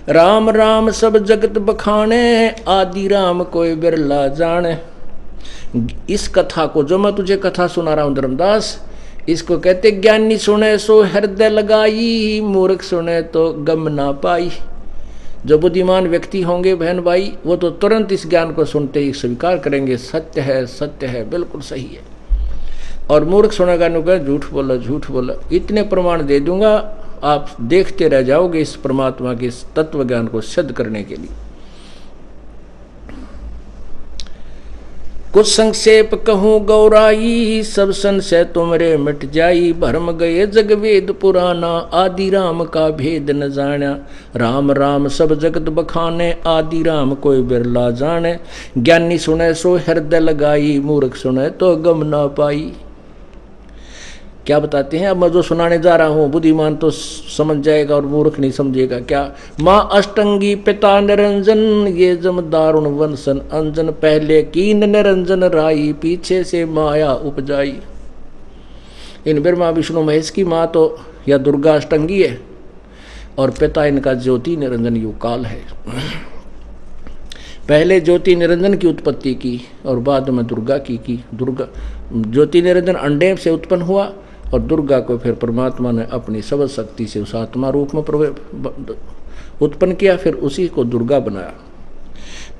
राम राम सब जगत बखाने, आदि राम कोई बिरला जाने। इस कथा को जो मैं तुझे कथा सुना रहा हूं धर्मदास, इसको कहते ज्ञानी सुने सो हृदय लगाई, मूर्ख सुने तो गम ना पाई। जो बुद्धिमान व्यक्ति होंगे बहन भाई, वो तो तुरंत इस ज्ञान को सुनते ही स्वीकार करेंगे, सत्य है, बिल्कुल सही है। और मूर्ख सुनेगा नुका झूठ बोला। इतने प्रमाण दे दूंगा, आप देखते रह जाओगे इस परमात्मा के इस तत्व ज्ञान को सिद्ध करने के लिए। कुछ संक्षेप कहूँ गौराई, सब संशय तुमरे मिट जाई। भरम गए जग वेद पुराना, आदि राम का भेद न जाना। राम राम सब जगत बखाने, आदि राम कोई बिरला जाने। ज्ञानी सुने सो हृदय लगाई, मूर्ख सुने तो गम ना पाई। क्या बताते हैं? अब मैं जो सुनाने जा रहा हूँ, बुद्धिमान तो समझ जाएगा और मूर्ख नहीं समझेगा। क्या? माँ अष्टंगी पिता निरंजन, ये जम दारुण वंशन अंजन। पहले कीन निरंजन राई, पीछे से माया उपजाई। इन ब्रह्मा विष्णु महेश की माँ तो या दुर्गा अष्टंगी है, और पिता इनका ज्योति निरंजन युग काल है। पहले ज्योति निरंजन की उत्पत्ति की और बाद में दुर्गा की। दुर्गा ज्योति निरंजन अंडे से उत्पन्न हुआ और दुर्गा को फिर परमात्मा ने अपनी सब शक्ति से उस आत्मा रूप में उत्पन्न किया, फिर उसी को दुर्गा बनाया।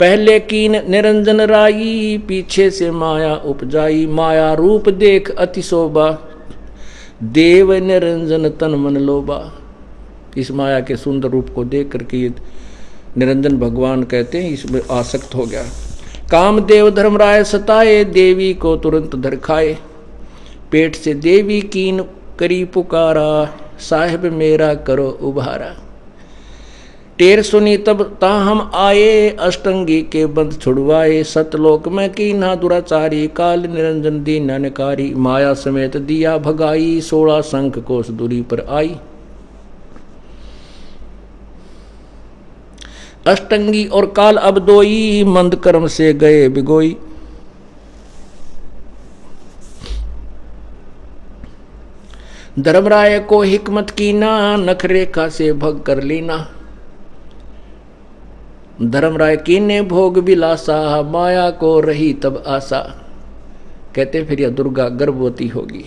पहले कीन निरंजन राई, पीछे से माया उपजाई। माया रूप देख अति शोभा, देव निरंजन तन मन लोभा। इस माया के सुंदर रूप को देख करके निरंजन भगवान कहते हैं, इसमें आसक्त हो गया। कामदेव धर्मराय सताए, देवी को तुरंत धर खाए। पेट से देवी कीन करी पुकारा, साहिब मेरा करो उभारा। टेर सुनी तब ताहम आए, अष्टंगी के बंध छुड़वाए। सतलोक में कीन्हा दुराचारी, काल निरंजन दीना निकारी। माया समेत दिया भगाई, 16 शंख कोस दूरी पर आई। अष्टंगी और काल अब दोई, मंद कर्म से गए बिगोई। धर्मराय को हिकमत कीना, नखरेखा से भग कर लीना। धर्मराय कीने भोग विलासा, माया को रही तब आशा। कहते फिर यह दुर्गा गर्भवती होगी।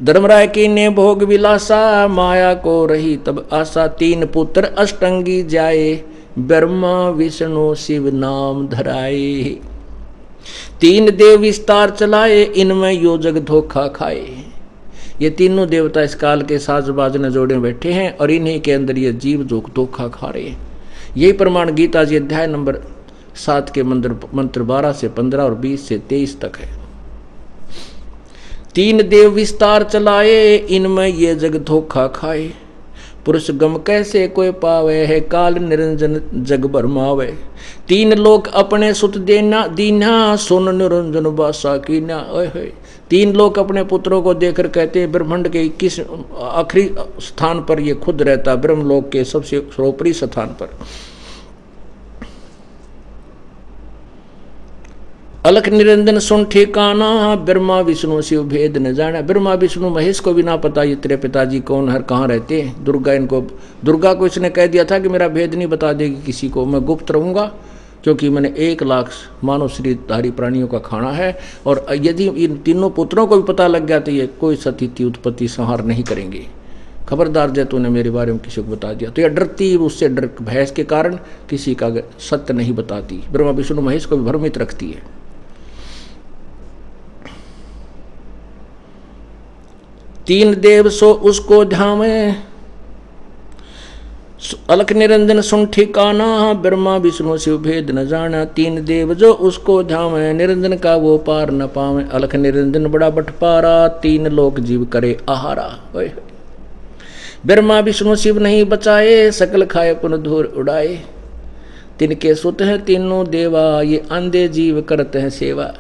धर्मराय कीने भोग विलासा, माया को रही तब आशा। 3 पुत्र अष्टंगी जाए, ब्रह्मा विष्णु शिव नाम धराए। 3 देव विस्तार चलाए, इनमें यो जग धोखा खाए। ये तीनों देवता इस काल के साजबाज ने जोड़े बैठे हैं और इन्हीं के अंदर ये जीव जो धोखा खा रहे हैं। यही प्रमाण गीता जी अध्याय नंबर 7 के मंत्र 12 से 15 और 20 से 23 तक है। 3 देव विस्तार चलाए, इनमें ये जग धोखा खाए। पुरुष गम कैसे कोई पावे है, काल निरंजन जग भरमावे। 3 लोक अपने सुत देना दीना, सुन निरंजन बासा कीना। 3 लोक अपने पुत्रों को देखकर कहते हैं, ब्रह्मांड के 21 आखिरी स्थान पर ये खुद रहता, ब्रह्मलोक के सबसे सर्वोपरि स्थान पर। अलख निरंजन सुन ठिकाना, ब्रह्मा विष्णु शिव भेद न जाना। ब्रह्मा विष्णु महेश को भी ना पता ये तेरे पिताजी कौन है, कहाँ रहते हैं। दुर्गा को इसने कह दिया था कि मेरा भेद नहीं बता देगी किसी को, मैं गुप्त रहूंगा, क्योंकि मैंने 1 लाख मानव शरीरधारी प्राणियों का खाना है। और यदि इन तीनों पुत्रों को भी पता लग गया तो ये कोई सतीति उत्पत्ति संहार नहीं करेंगे। खबरदार जय तूने मेरे बारे में किसी को बता दिया। तो यह डरती, उससे डर भय के कारण किसी का सत्य नहीं बताती। ब्रह्मा विष्णु महेश को भी भ्रमित रखती है। 3 देव सो उसको ध्यावे, अलख निरंजन सुन ठिकाना, ब्रह्मा विष्णु शिव भेद न जाना। 3 देव जो उसको ध्यावे, निरंजन का वो पार न पावे। अलख निरंजन बड़ा बटपारा, 3 लोक जीव करे आहारा। ब्रह्मा विष्णु शिव नहीं बचाए, सकल खाए पुन धूर उड़ाए। तिनके सुत हैं तीनों देवा, ये अंधे जीव करते हैं सेवा।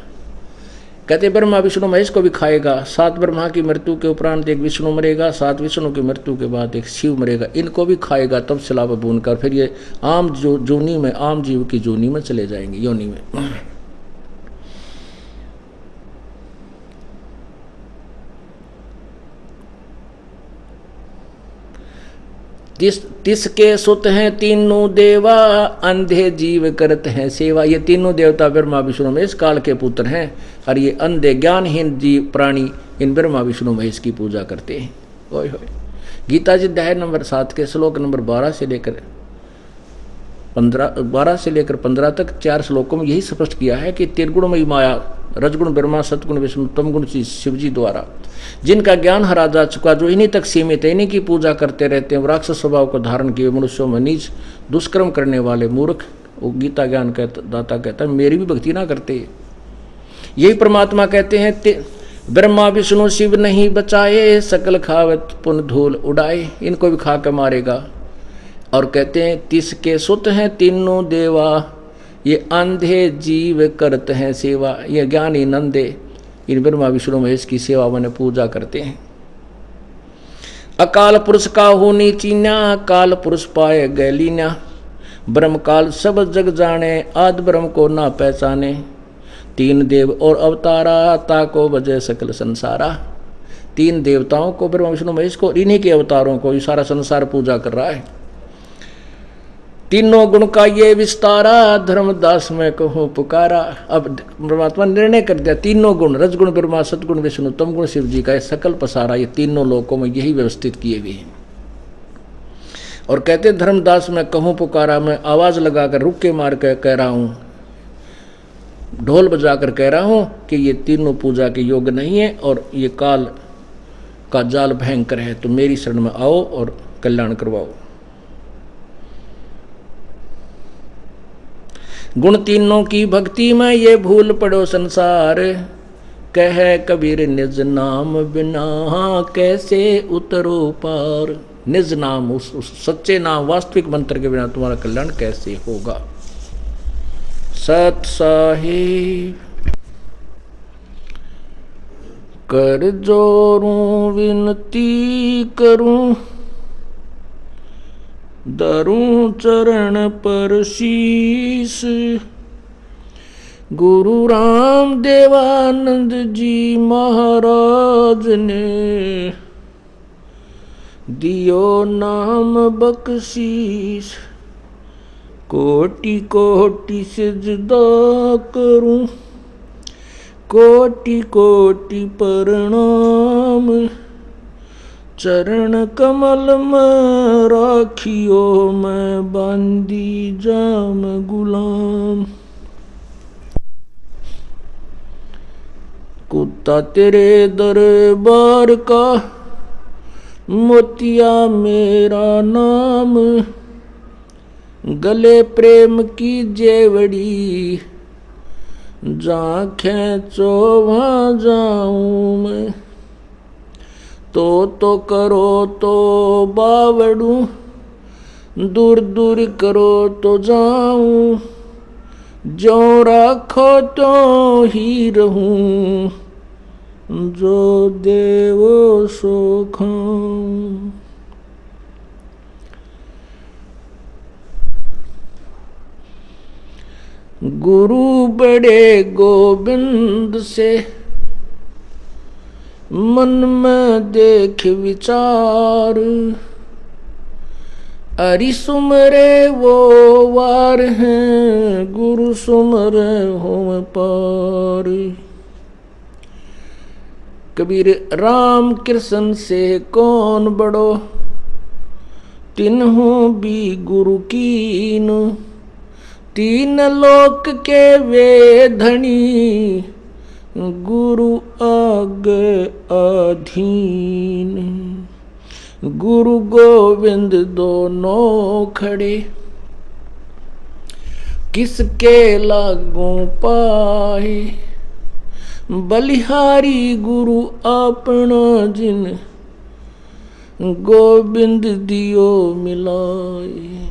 कहते ब्रह्मा विष्णु महेश को भी खाएगा। 7 ब्रह्मा की मृत्यु के उपरांत एक विष्णु मरेगा, 7 विष्णु की मृत्यु के बाद एक शिव मरेगा। इनको भी खाएगा, तब सलाब बून कर फिर ये आम जोनी में, आम जीव की जोनी में चले जाएंगे, योनि में। तिसके सुत हैं तीनों देवा, अंधे जीव करत हैं सेवा। ये तीनों देवता ब्रह्मा विष्णु महेश काल के पुत्र हैं, और ये अंधे ज्ञानहीन जीव प्राणी इन ब्रह्मा विष्णु महेश की पूजा करते हैं। ओए होए। गीता जी अध्याय नंबर 7 के श्लोक नंबर 12 से लेकर 15 तक 4 श्लोकों में यही स्पष्ट किया है कि त्रिगुणमयी माया, रजगुण ब्रह्मा, सतगुण विष्णु, तमगुण शिव जी द्वारा जिनका ज्ञान हरा जा चुका, जो इन्हीं तक सीमित है, इन्हीं की पूजा करते रहते हैं, राक्षस स्वभाव को धारण किए मनुष्यों में नीच दुष्कर्म करने वाले मूर्ख, वो गीता ज्ञान दाता कहता है मेरी भी भक्ति ना करते। यही परमात्मा कहते हैं ब्रह्मा विष्णु शिव नहीं बचाए, सकल खावत पुन धूल उड़ाए, इनको भी खा के मारेगा। और कहते हैं तिसके सुत हैं तीनों देवा, ये अंधे जीव करते हैं सेवा। ये ज्ञानी नंदे इन ब्रह्मा विष्णु महेश की सेवा मैंने पूजा करते हैं। अकाल पुरुष का होनी चीन्या, काल पुरुष पाए गैलीन्या, ब्रह्म काल सब जग जाने, आदि ब्रह्म को ना पहचाने, तीन देव और अवतारा, ताको बजे सकल संसारा। 3 देवताओं को, ब्रह्मा विष्णु महेश को, इन्हीं के अवतारों को ये सारा संसार पूजा कर रहा है। तीनों गुण का ये विस्तारा, धर्मदास में कहूँ पुकारा। अब परमात्मा ने निर्णय कर दिया, तीनों गुण रजगुण ब्रह्मा, सतगुण विष्णु, तमगुण शिव जी का सकल पसारा ये तीनों लोकों में यही व्यवस्थित किए हुए हैं। और कहते धर्मदास में कहूँ पुकारा, मैं आवाज लगाकर रुक के मार कर कह रहा हूँ, ढोल बजाकर कह रहा हूँ कि ये तीनों पूजा के योग्य नहीं है और ये काल का जाल भयंकर है, तो मेरी शरण में आओ और कल्याण करवाओ। गुण तीनों की भक्ति में ये भूल पड़ो संसार, कह कबीर निज नाम बिना कैसे उतरो पार। निज नाम, उस सच्चे नाम वास्तविक मंत्र के बिना तुम्हारा कल्याण कैसे होगा। सत साहिब कर जोरूं विनती करूं, दरूं चरण पर शीस, गुरु राम देवानंद जी महाराज ने दियो नाम बख्शीश। कोटि कोटि सिजदा करूं, कोटि कोटि प्रणाम, चरण कमल में राखियो मैं बांदी जाम गुलाम। कुत्ता तेरे दरबार का, मोतिया मेरा नाम, गले प्रेम की जेवड़ी, जहाँ खेचो वहाँ जाऊं मैं। तो करो तो बावड़ू, दूर दूर करो तो जाऊं, जो राखो तो ही रहूं, जो देवो सो खाऊं। गुरु बड़े गोविंद से, मन में देख विचार, अरि सुमरे वो वार हैं, गुरु सुमरे होम पार। कबीर राम कृष्ण से कौन बड़ो, तिन्हों भी गुरु कीन, 3 लोक के वे धनी, गुरु आगे अधीन। गुरु गोविंद दोनों खड़े, किसके लागू पाए, बलिहारी गुरु अपना जिन, गोविंद दियो मिलाए।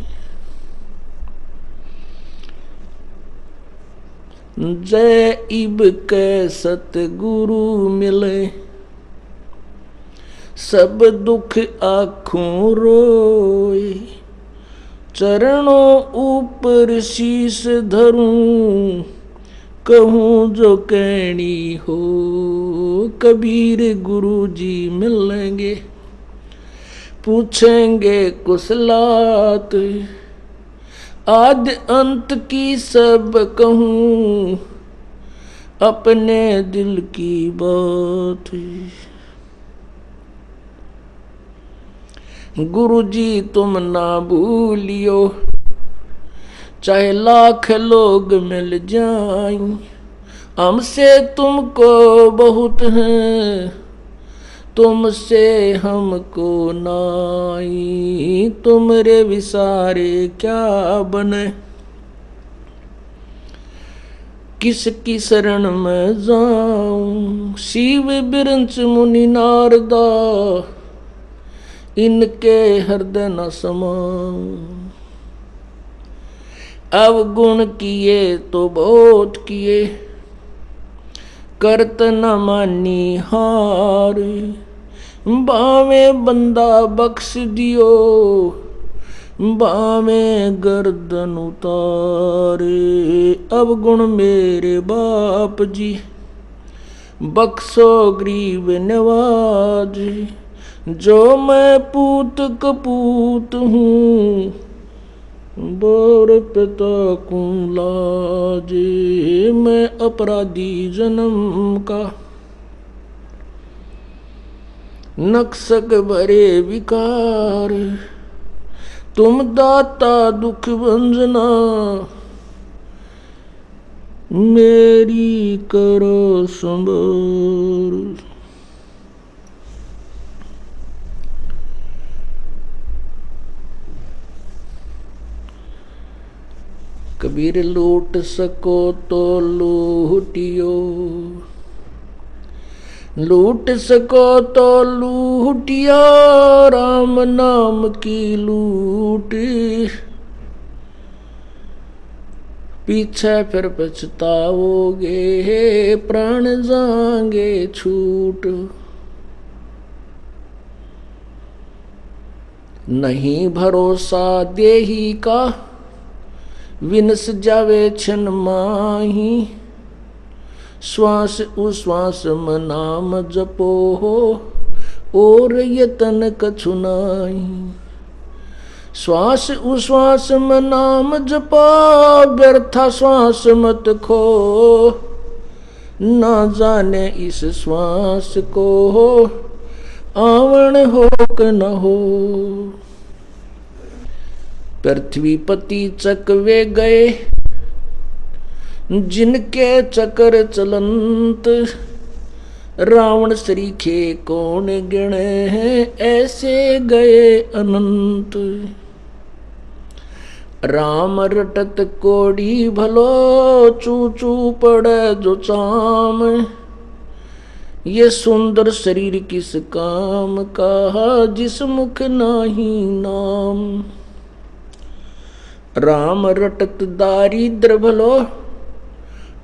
जय इब के सतगुरु मिले, सब दुख आँखों रोए, चरणों ऊपर शीश धरूं, कहूँ जो कहनी हो। कबीर गुरु जी मिलेंगे, पूछेंगे कुशलात, आद अंत की सब कहूँ, अपने दिल की बात। गुरु जी तुम ना भूलियो, चाहे लाख लोग मिल जाएं, हमसे तुमको बहुत है, तुमसे हमको नाई। तुमरे विसारे क्या बने, किसकी शरण में जाऊं। शिव बिरंच मुनि नारदा, इनके हृदय न समाऊं। अवगुण किए तो बहुत किए, करत न मानी हार। बावे बंदा बख्श दियो, बावे गर्दन उतारे। अवगुण मेरे बाप जी, बख्शो गरीब नवाज। जो मैं पूत कपूत हूँ, बोर पिता को लाजे। मैं अपराधी जन्म का, नक्सक भरे विकार। तुम दाता दुख भंजना, मेरी करो संभार। कबीर लूट सको तो लूटियो, लूट सको तो लूटियो, राम नाम की लूट। पीछे फिर पछताओगे, प्राण जाएंगे छूट। नहीं भरोसा देही का, विनस जावे छन माही। श्वास उश्वास में नाम जपो हो, और यतन कछु नाही। श्वास उश्वास में नाम जपो, व्यर्था श्वास मत खो। ना जाने इस श्वास को, आवण हो कि न हो। पृथ्वीपति चकवे गए, जिनके चक्र चलंत। रावण सरीखे कौन गिणे हैं, ऐसे गए अनंत। राम रटत कोड़ी भलो, चू चू पड़े जो चाम। ये सुंदर शरीर किस काम का, जिस मुख नाही नाम। राम रटत दारिद्र भलो,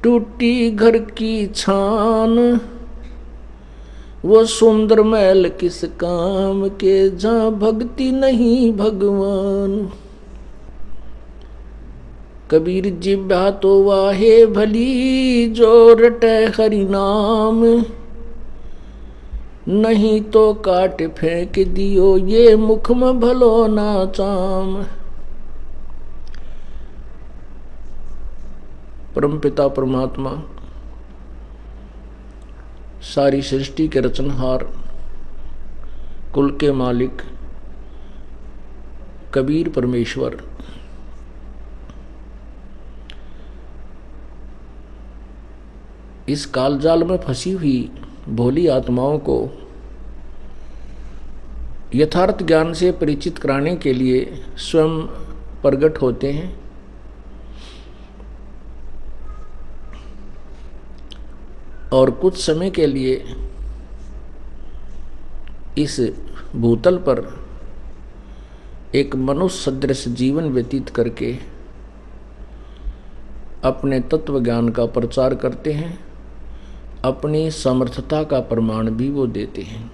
टूटी घर की छान। वो सुंदर महल किस काम के, जहाँ भक्ति नहीं भगवान। कबीर जिब्हा तो वाहे भली, जो रटे हरि नाम। नहीं तो काट फेंक दियो, ये मुख में भलो ना चाम। परमपिता परमात्मा, सारी सृष्टि के रचनहार, कुल के मालिक कबीर परमेश्वर इस कालजाल में फंसी हुई भोली आत्माओं को यथार्थ ज्ञान से परिचित कराने के लिए स्वयं प्रकट होते हैं। और कुछ समय के लिए इस भूतल पर एक मनुष्य सदृश जीवन व्यतीत करके अपने तत्व ज्ञान का प्रचार करते हैं, अपनी समर्थता का प्रमाण भी वो देते हैं।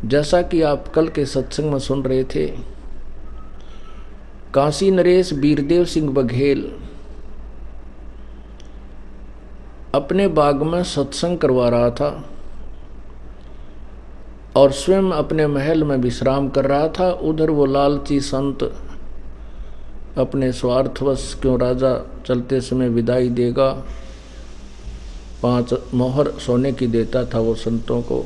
जैसा कि आप कल के सत्संग में सुन रहे थे, काशी नरेश बीरदेव सिंह बघेल अपने बाग में सत्संग करवा रहा था और स्वयं अपने महल में विश्राम कर रहा था। उधर वो लालची संत अपने स्वार्थवश क्यों राजा चलते समय विदाई देगा, 5 मोहर सोने की देता था वो संतों को।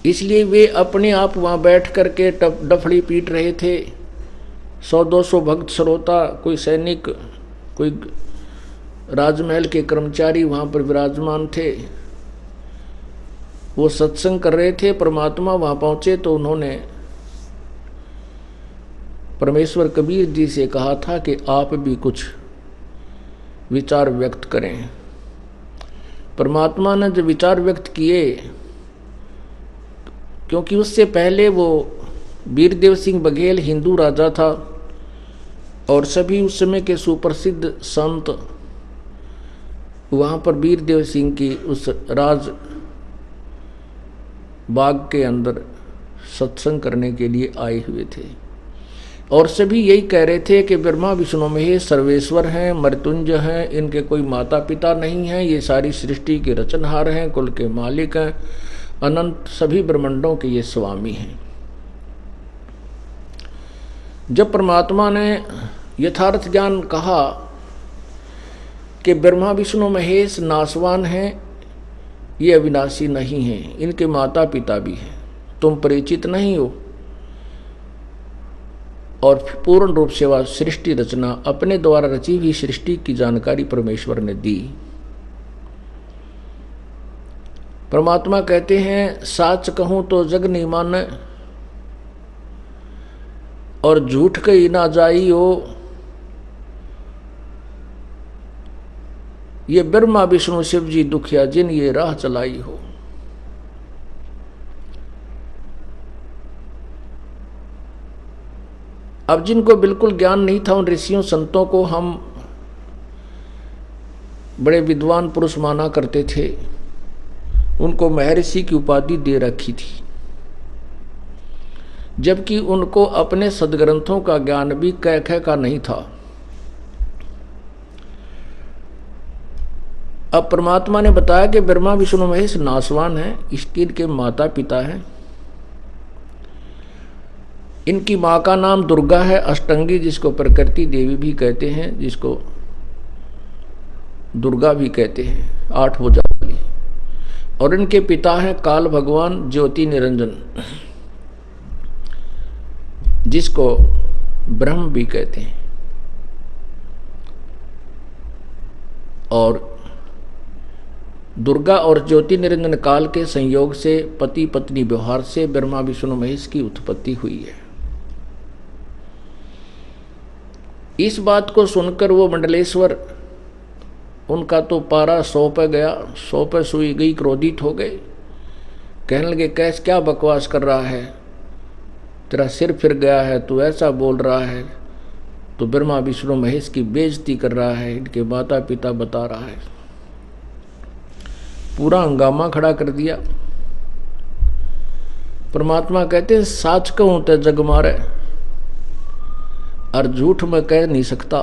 इसलिए वे अपने आप वहाँ बैठ करके डफड़ी पीट रहे थे। 100-200 भक्त श्रोता, कोई सैनिक, कोई राजमहल के कर्मचारी वहाँ पर विराजमान थे। वो सत्संग कर रहे थे। परमात्मा वहाँ पहुँचे तो उन्होंने परमेश्वर कबीर जी से कहा था कि आप भी कुछ विचार व्यक्त करें। परमात्मा ने जो विचार व्यक्त किए, क्योंकि उससे पहले वो वीरदेव सिंह बघेल हिंदू राजा था और सभी उस समय के सुप्रसिद्ध संत वहाँ पर वीरदेव सिंह की उस राज बाग के अंदर सत्संग करने के लिए आए हुए थे और सभी यही कह रहे थे कि ब्रह्मा विष्णु महेश सर्वेश्वर हैं, मृत्युंजय हैं, इनके कोई माता पिता नहीं हैं, ये सारी सृष्टि के रचनहार हैं, कुल के मालिक हैं, अनंत सभी ब्रह्मांडों के ये स्वामी हैं। जब परमात्मा ने यथार्थ ज्ञान कहा कि ब्रह्मा विष्णु महेश नासवान हैं, ये अविनाशी नहीं हैं, इनके माता पिता भी हैं, तुम परिचित नहीं हो, और पूर्ण रूप से वह सृष्टि रचना अपने द्वारा रची हुई सृष्टि की जानकारी परमेश्वर ने दी। परमात्मा कहते हैं, साच कहूं तो जग नहीं माने और झूठ कही ना जाई हो, ये ब्रह्मा विष्णु शिव जी दुखिया जिन ये राह चलाई हो। अब जिनको बिल्कुल ज्ञान नहीं था उन ऋषियों संतों को हम बड़े विद्वान पुरुष माना करते थे, उनको महर्षि की उपाधि दे रखी थी, जबकि उनको अपने सदग्रंथों का ज्ञान भी कै का नहीं था। अब परमात्मा ने बताया कि ब्रह्मा विष्णु महेश नासवान हैं, इसके इनके माता पिता हैं। इनकी माँ का नाम दुर्गा है, अष्टंगी, जिसको प्रकृति देवी भी कहते हैं, जिसको दुर्गा भी कहते हैं, 8 भुजा वाली। और इनके पिता हैं काल भगवान ज्योति निरंजन, जिसको ब्रह्म भी कहते हैं। और दुर्गा और ज्योति निरंजन काल के संयोग से पति पत्नी व्यवहार से ब्रह्मा विष्णु महेश की उत्पत्ति हुई है। इस बात को सुनकर वो मंडलेश्वर, उनका तो पारा 100 पे गया, 100 पे सुई गई, क्रोधित हो गए, कहने लगे कैस क्या बकवास कर रहा है, तेरा सिर फिर गया है, तू ऐसा बोल रहा है, तो ब्रह्मा विष्णु महेश की बेइज्जती कर रहा है, इनके माता पिता बता रहा है। पूरा हंगामा खड़ा कर दिया। परमात्मा कहते हैं, साच कहूं तो जग मारे और झूठ में कह नहीं सकता।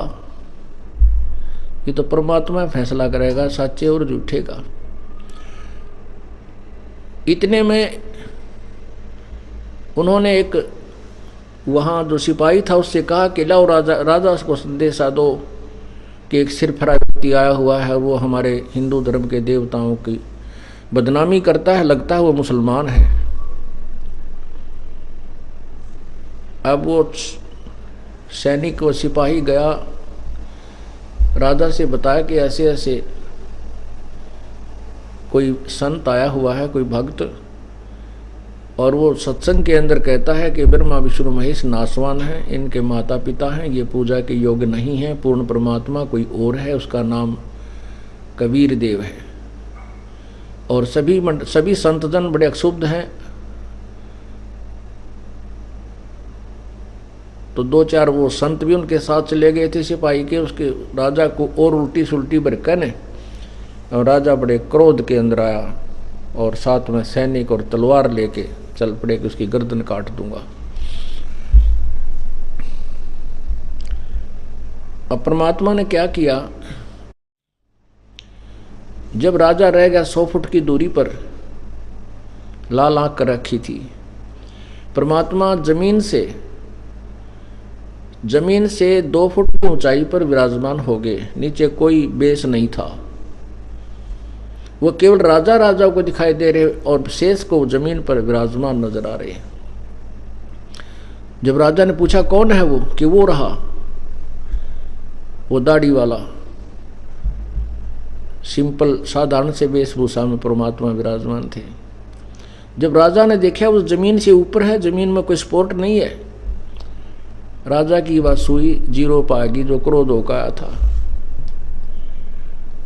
ये तो परमात्मा फैसला करेगा सच्चे और झूठे का। इतने में उन्होंने एक वहां जो सिपाही था उससे कहा कि लाओ राजा को संदेशा दो कि एक सिरफरा व्यक्ति आया हुआ है, वो हमारे हिंदू धर्म के देवताओं की बदनामी करता है, लगता है वो मुसलमान है। अब वो सैनिक व सिपाही गया, राजा से बताया कि ऐसे ऐसे कोई संत आया हुआ है, कोई भक्त, और वो सत्संग के अंदर कहता है कि ब्रह्मा विष्णु महेश नासवान हैं, इनके माता पिता हैं, ये पूजा के योग्य नहीं है, पूर्ण परमात्मा कोई और है, उसका नाम कबीर देव है। और सभी संतजन बड़े अक्षुब्ध हैं। तो 2-4 वो संत भी उनके साथ चले गए थे सिपाही के, उसके राजा को और उल्टी सुल्टी भर कहने, और राजा बड़े क्रोध के अंदर आया और साथ में सैनिक और तलवार लेके चल पड़े कि उसकी गर्दन काट दूंगा। अब परमात्मा ने क्या किया, जब राजा रह गया 100 फुट की दूरी पर लाल आंख कर रखी थी, परमात्मा जमीन से 2 फुट की ऊंचाई पर विराजमान हो गए। नीचे कोई बेस नहीं था, वो केवल राजा को दिखाई दे रहे और शेष को जमीन पर विराजमान नजर आ रहे। जब राजा ने पूछा कौन है वो, कि वो रहा, वो दाढ़ी वाला सिंपल साधारण से वेशभूषा में परमात्मा विराजमान थे। जब राजा ने देखा उस जमीन से ऊपर है, जमीन में कोई स्पोर्ट नहीं है, राजा की बात सुई जीरो पाएगी जो क्रोध होकर आया था,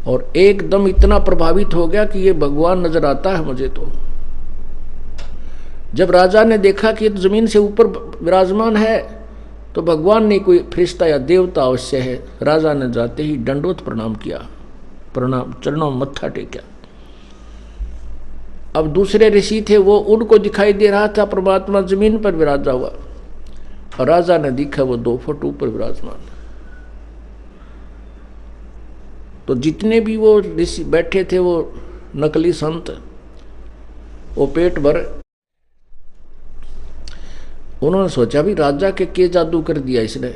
और एकदम इतना प्रभावित हो गया कि ये भगवान नजर आता है मुझे। तो जब राजा ने देखा कि जमीन से ऊपर विराजमान है तो भगवान ने कोई फरिश्ता या देवता अवश्य है। राजा ने जाते ही दंडवत प्रणाम किया, प्रणाम चरणों में मत्था टेका। अब दूसरे ऋषि थे, वो उनको दिखाई दे रहा था परमात्मा जमीन पर विराजा हुआ, और राजा ने देखा वो 2 फुट ऊपर विराजमान। तो जितने भी वो ऋषि बैठे थे, वो नकली संत, वो पेट भर उन्होंने सोचा भी राजा के जादू कर दिया इसने,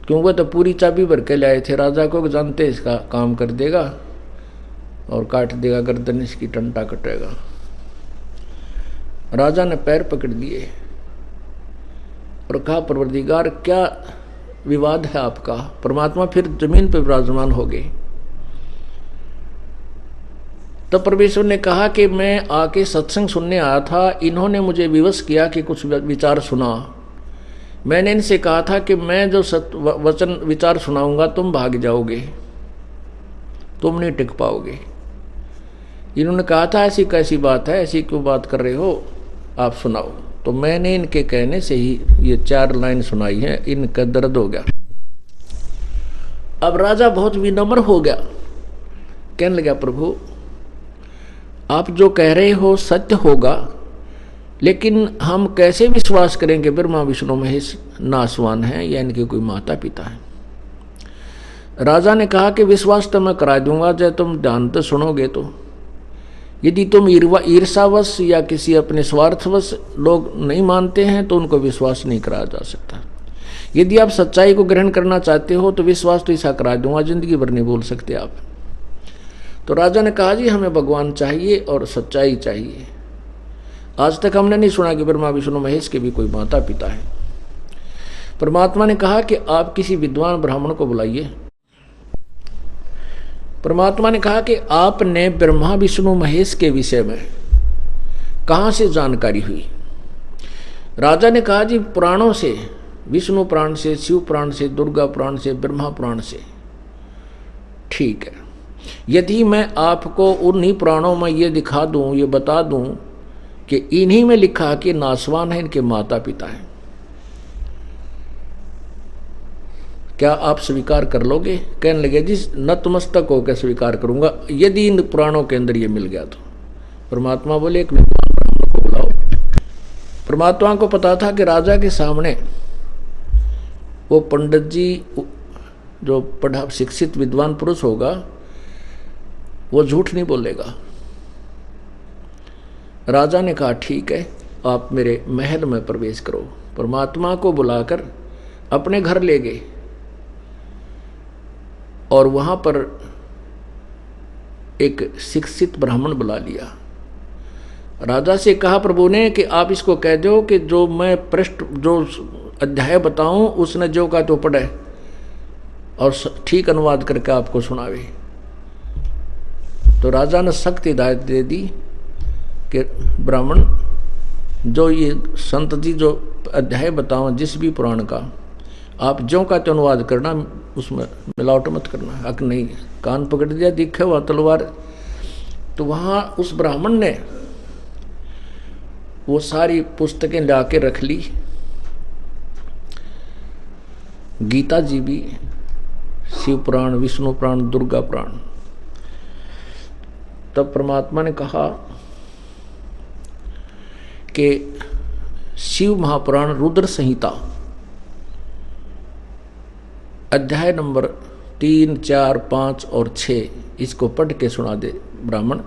क्यों वो तो पूरी चाबी भर के लाए थे। राजा को जानते इसका काम कर देगा और काट देगा गर्दन, इसकी टंटा कटेगा। राजा ने पैर पकड़ दिए और कहा परवरदिगार क्या विवाद है आपका। परमात्मा फिर जमीन पर विराजमान हो गए। तब परमेश्वर ने कहा कि मैं आके सत्संग सुनने आया था, इन्होंने मुझे विवश किया कि कुछ विचार सुना। मैंने इनसे कहा था कि मैं जो वचन विचार सुनाऊंगा तुम भाग जाओगे, तुम नहीं टिक पाओगे। इन्होंने कहा था ऐसी कैसी बात है, ऐसी क्यों बात कर रहे हो, आप सुनाओ। तो मैंने इनके कहने से ही ये 4 लाइन सुनाई है, इनका दर्द हो गया। अब राजा बहुत विनम्र हो गया, कहने लगा प्रभु आप जो कह रहे हो सत्य होगा, लेकिन हम कैसे विश्वास करेंगे ब्रह्मा विष्णु महेश नासवान हैं या इनके कोई माता पिता हैं। राजा ने कहा कि विश्वास तो मैं करा दूंगा जब तुम ध्यान से सुनोगे। तो यदि तुम ईर्षावश या किसी अपने स्वार्थवश लोग नहीं मानते हैं तो उनको विश्वास नहीं कराया जा सकता। यदि आप सच्चाई को ग्रहण करना चाहते हो तो विश्वास तो ऐसा करा दूंगा, जिंदगी भर नहीं बोल सकते आप। तो राजा ने कहा जी हमें भगवान चाहिए और सच्चाई चाहिए। आज तक हमने नहीं सुना कि ब्रह्मा विष्णु महेश के भी कोई माता पिता है। परमात्मा ने कहा कि आप किसी विद्वान ब्राह्मण को बुलाइए। परमात्मा ने कहा कि आपने ब्रह्मा विष्णु महेश के विषय में कहाँ से जानकारी हुई। राजा ने कहा जी पुराणों से, विष्णु पुराण से, शिव पुराण से, दुर्गा पुराण से, ब्रह्मा पुराण से। ठीक है, यदि मैं आपको उन्हीं पुराणों में ये दिखा दूं, ये बता दूं कि इन्हीं में लिखा कि नासवान है, इनके माता पिता हैं, क्या आप स्वीकार कर लोगे? कहने लगे जी नतमस्तक होकर स्वीकार करूंगा यदि इन पुराणों के अंदर ये मिल गया तो। परमात्मा बोले एक विद्वान ब्राह्मण को बुलाओ। परमात्मा को पता था कि राजा के सामने वो पंडित जी जो पढ़ा शिक्षित विद्वान पुरुष होगा वो झूठ नहीं बोलेगा। राजा ने कहा ठीक है, आप मेरे महल में प्रवेश करो। परमात्मा को बुलाकर अपने घर ले गए और वहां पर एक शिक्षित ब्राह्मण बुला लिया। राजा से कहा प्रभु ने कि आप इसको कह दो कि जो मैं पृष्ठ जो अध्याय बताऊं उसने जो का तो पढ़े और ठीक अनुवाद करके आपको सुनावे। तो राजा ने सख्त हिदायत दे दी कि ब्राह्मण जो ये संत जी जो अध्याय बताओ जिस भी पुराण का, आप जो का तो अनुवाद करना, उसमें मिलावट मत करना। हक नहीं, कान पकड़ दिया, दिखे वह तलवार। तो वहाँ उस ब्राह्मण ने वो सारी पुस्तकें ला के रख ली, गीता जी भी, शिव पुराण, विष्णु पुराण, दुर्गा पुराण। तब परमात्मा ने कहा कि शिव महापुराण रुद्र संहिता अध्याय नंबर 3, 4, 5 और 6 इसको पढ़ के सुना दे ब्राह्मण,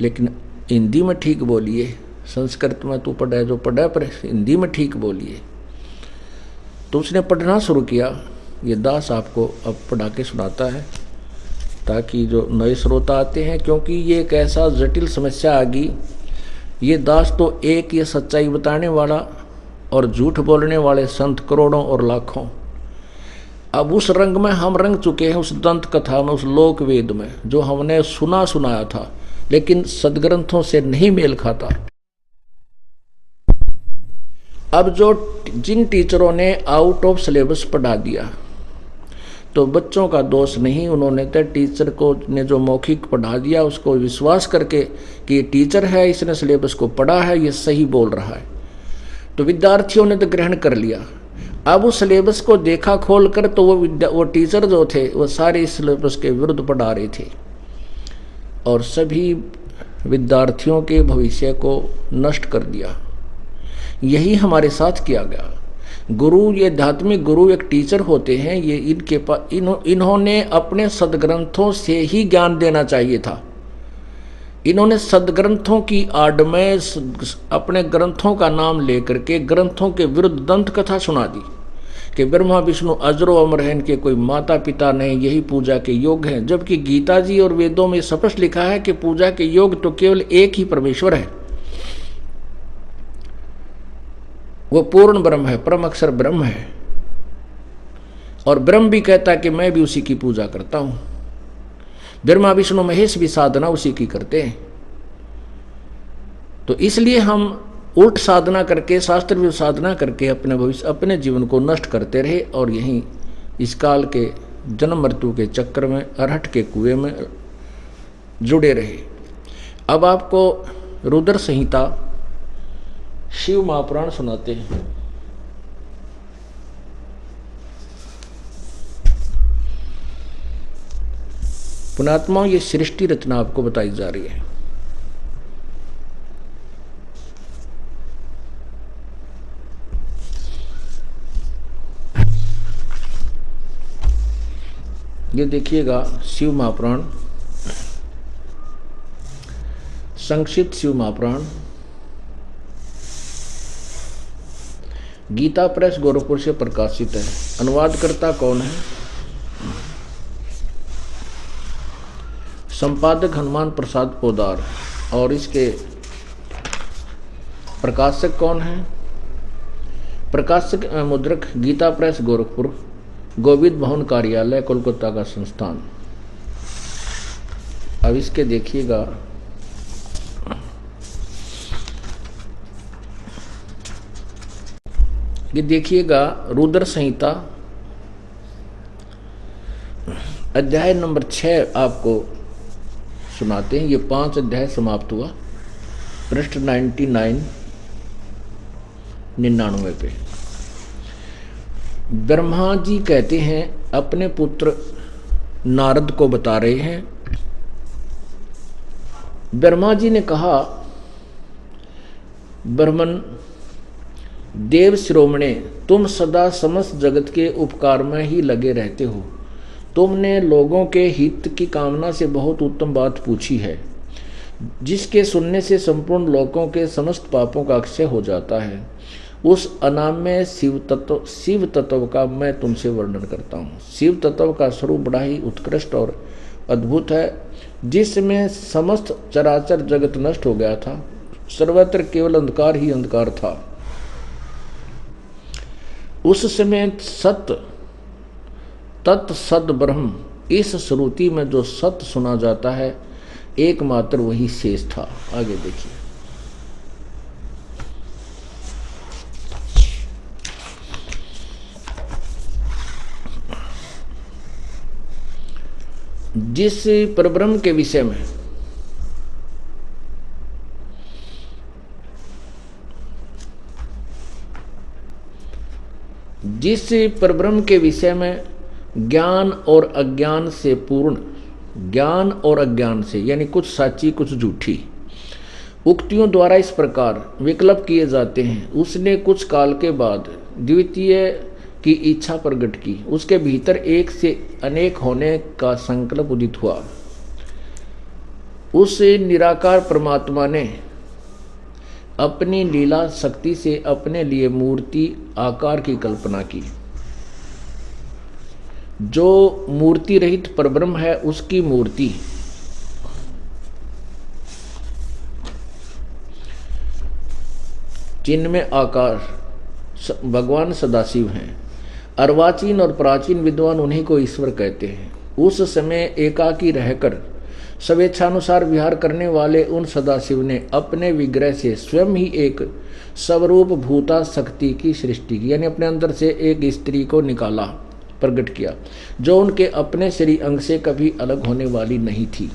लेकिन हिंदी में ठीक बोलिए। संस्कृत में तू पढ़ा जो पढ़ा, पर हिंदी में ठीक बोलिए। तो उसने पढ़ना शुरू किया। ये दास आपको अब पढ़ा के सुनाता है ताकि जो नए श्रोता आते हैं, क्योंकि ये एक ऐसा जटिल समस्या आ गई। ये दास तो एक ये सच्चाई बताने वाला और झूठ बोलने वाले संत करोड़ों और लाखों। अब उस रंग में हम रंग चुके हैं, उस दंत कथा में, उस लोक वेद में, जो हमने सुनाया था लेकिन सदग्रंथों से नहीं मेल खाता। अब जिन टीचरों ने आउट ऑफ सिलेबस पढ़ा दिया, तो बच्चों का दोष नहीं, उन्होंने तो टीचर को ने जो मौखिक पढ़ा दिया उसको विश्वास करके कि ये टीचर है, इसने सिलेबस को पढ़ा है, ये सही बोल रहा है, तो विद्यार्थियों ने तो ग्रहण कर लिया। अब उस सिलेबस को देखा खोल कर, तो वो टीचर जो थे वो सारे इस सिलेबस के विरुद्ध पढ़ा रहे थे और सभी विद्यार्थियों के भविष्य को नष्ट कर दिया। यही हमारे साथ किया गया। गुरु, ये आध्यात्मिक गुरु एक टीचर होते हैं, ये इनके पास इन्होंने अपने सदग्रंथों से ही ज्ञान देना चाहिए था। इन्होंने सदग्रंथों की आड़ में अपने ग्रंथों का नाम लेकर के ग्रंथों के विरुद्ध दंत कथा सुना दी कि ब्रह्मा विष्णु अजरो अमर हैं, इनके कोई माता पिता नहीं, यही पूजा के योग्य हैं। जबकि गीता जी और वेदों में स्पष्ट लिखा है कि पूजा के योग्य तो केवल एक ही परमेश्वर है, वो पूर्ण ब्रह्म है, परम अक्षर ब्रह्म है। और ब्रह्म भी कहता है कि मैं भी उसी की पूजा करता हूं। ब्रह्मा विष्णु महेश भी साधना उसी की करते हैं। तो इसलिए हम उल्ट साधना करके, शास्त्र भी साधना करके अपने भविष्य, अपने जीवन को नष्ट करते रहे और यहीं इस काल के जन्म मृत्यु के चक्कर में, अरहट के कुएं में जुड़े रहे। अब आपको रुद्र संहिता शिव महापुराण सुनाते हैं। पुणात्माओं, ये सृष्टि रचना आपको बताई जा रही है। ये देखिएगा शिव महापुराण, संक्षिप्त शिव महापुराण, गीता प्रेस गोरखपुर से प्रकाशित है। अनुवादकर्ता कौन है? संपादक हनुमान प्रसाद पोदार। और इसके प्रकाशक कौन है? प्रकाशक मुद्रक गीता प्रेस गोरखपुर, गोविंद भवन कार्यालय, कोलकाता का संस्थान। अब इसके देखिएगा, ये देखिएगा रुद्र संहिता अध्याय नंबर 6 आपको सुनाते हैं। ये 5 अध्याय समाप्त हुआ, पृष्ठ 99 पे। ब्रह्मा जी कहते हैं, अपने पुत्र नारद को बता रहे हैं। ब्रह्मा जी ने कहा, ब्रह्मन देव शिरोमणे, तुम सदा समस्त जगत के उपकार में ही लगे रहते हो। तुमने लोगों के हित की कामना से बहुत उत्तम बात पूछी है, जिसके सुनने से संपूर्ण लोगों के समस्त पापों का अक्षय हो जाता है। उस अनाम्य शिव तत्व का मैं तुमसे वर्णन करता हूँ। शिव तत्व का स्वरूप बड़ा ही उत्कृष्ट और अद्भुत है, जिसमें समस्त चराचर जगत नष्ट हो गया था। सर्वत्र केवल अंधकार ही अंधकार था। उस समय तत् सद ब्रह्म, इस श्रुति में जो सत्य सुना जाता है एकमात्र वही शेष था। आगे देखिए, जिस परब्रह्म के विषय में ज्ञान और अज्ञान से पूर्ण, ज्ञान और अज्ञान से यानी कुछ सच्ची कुछ झूठी उक्तियों द्वारा इस प्रकार विकल्प किए जाते हैं, उसने कुछ काल के बाद द्वितीय की इच्छा प्रकट की। उसके भीतर एक से अनेक होने का संकल्प उदित हुआ। उस निराकार परमात्मा ने अपनी लीला शक्ति से अपने लिए मूर्ति आकार की कल्पना की। जो मूर्ति रहित परब्रह्म है उसकी मूर्ति जिनमें आकार भगवान सदाशिव हैं। अर्वाचीन और प्राचीन विद्वान उन्हीं को ईश्वर कहते हैं। उस समय एकाकी रहकर स्वेच्छानुसार विहार करने वाले उन सदाशिव ने अपने विग्रह से स्वयं ही एक स्वरूप भूता शक्ति की सृष्टि की, यानी अपने अंदर से एक स्त्री को निकाला, प्रकट किया, जो उनके अपने शरीर अंग से कभी अलग होने वाली नहीं थी।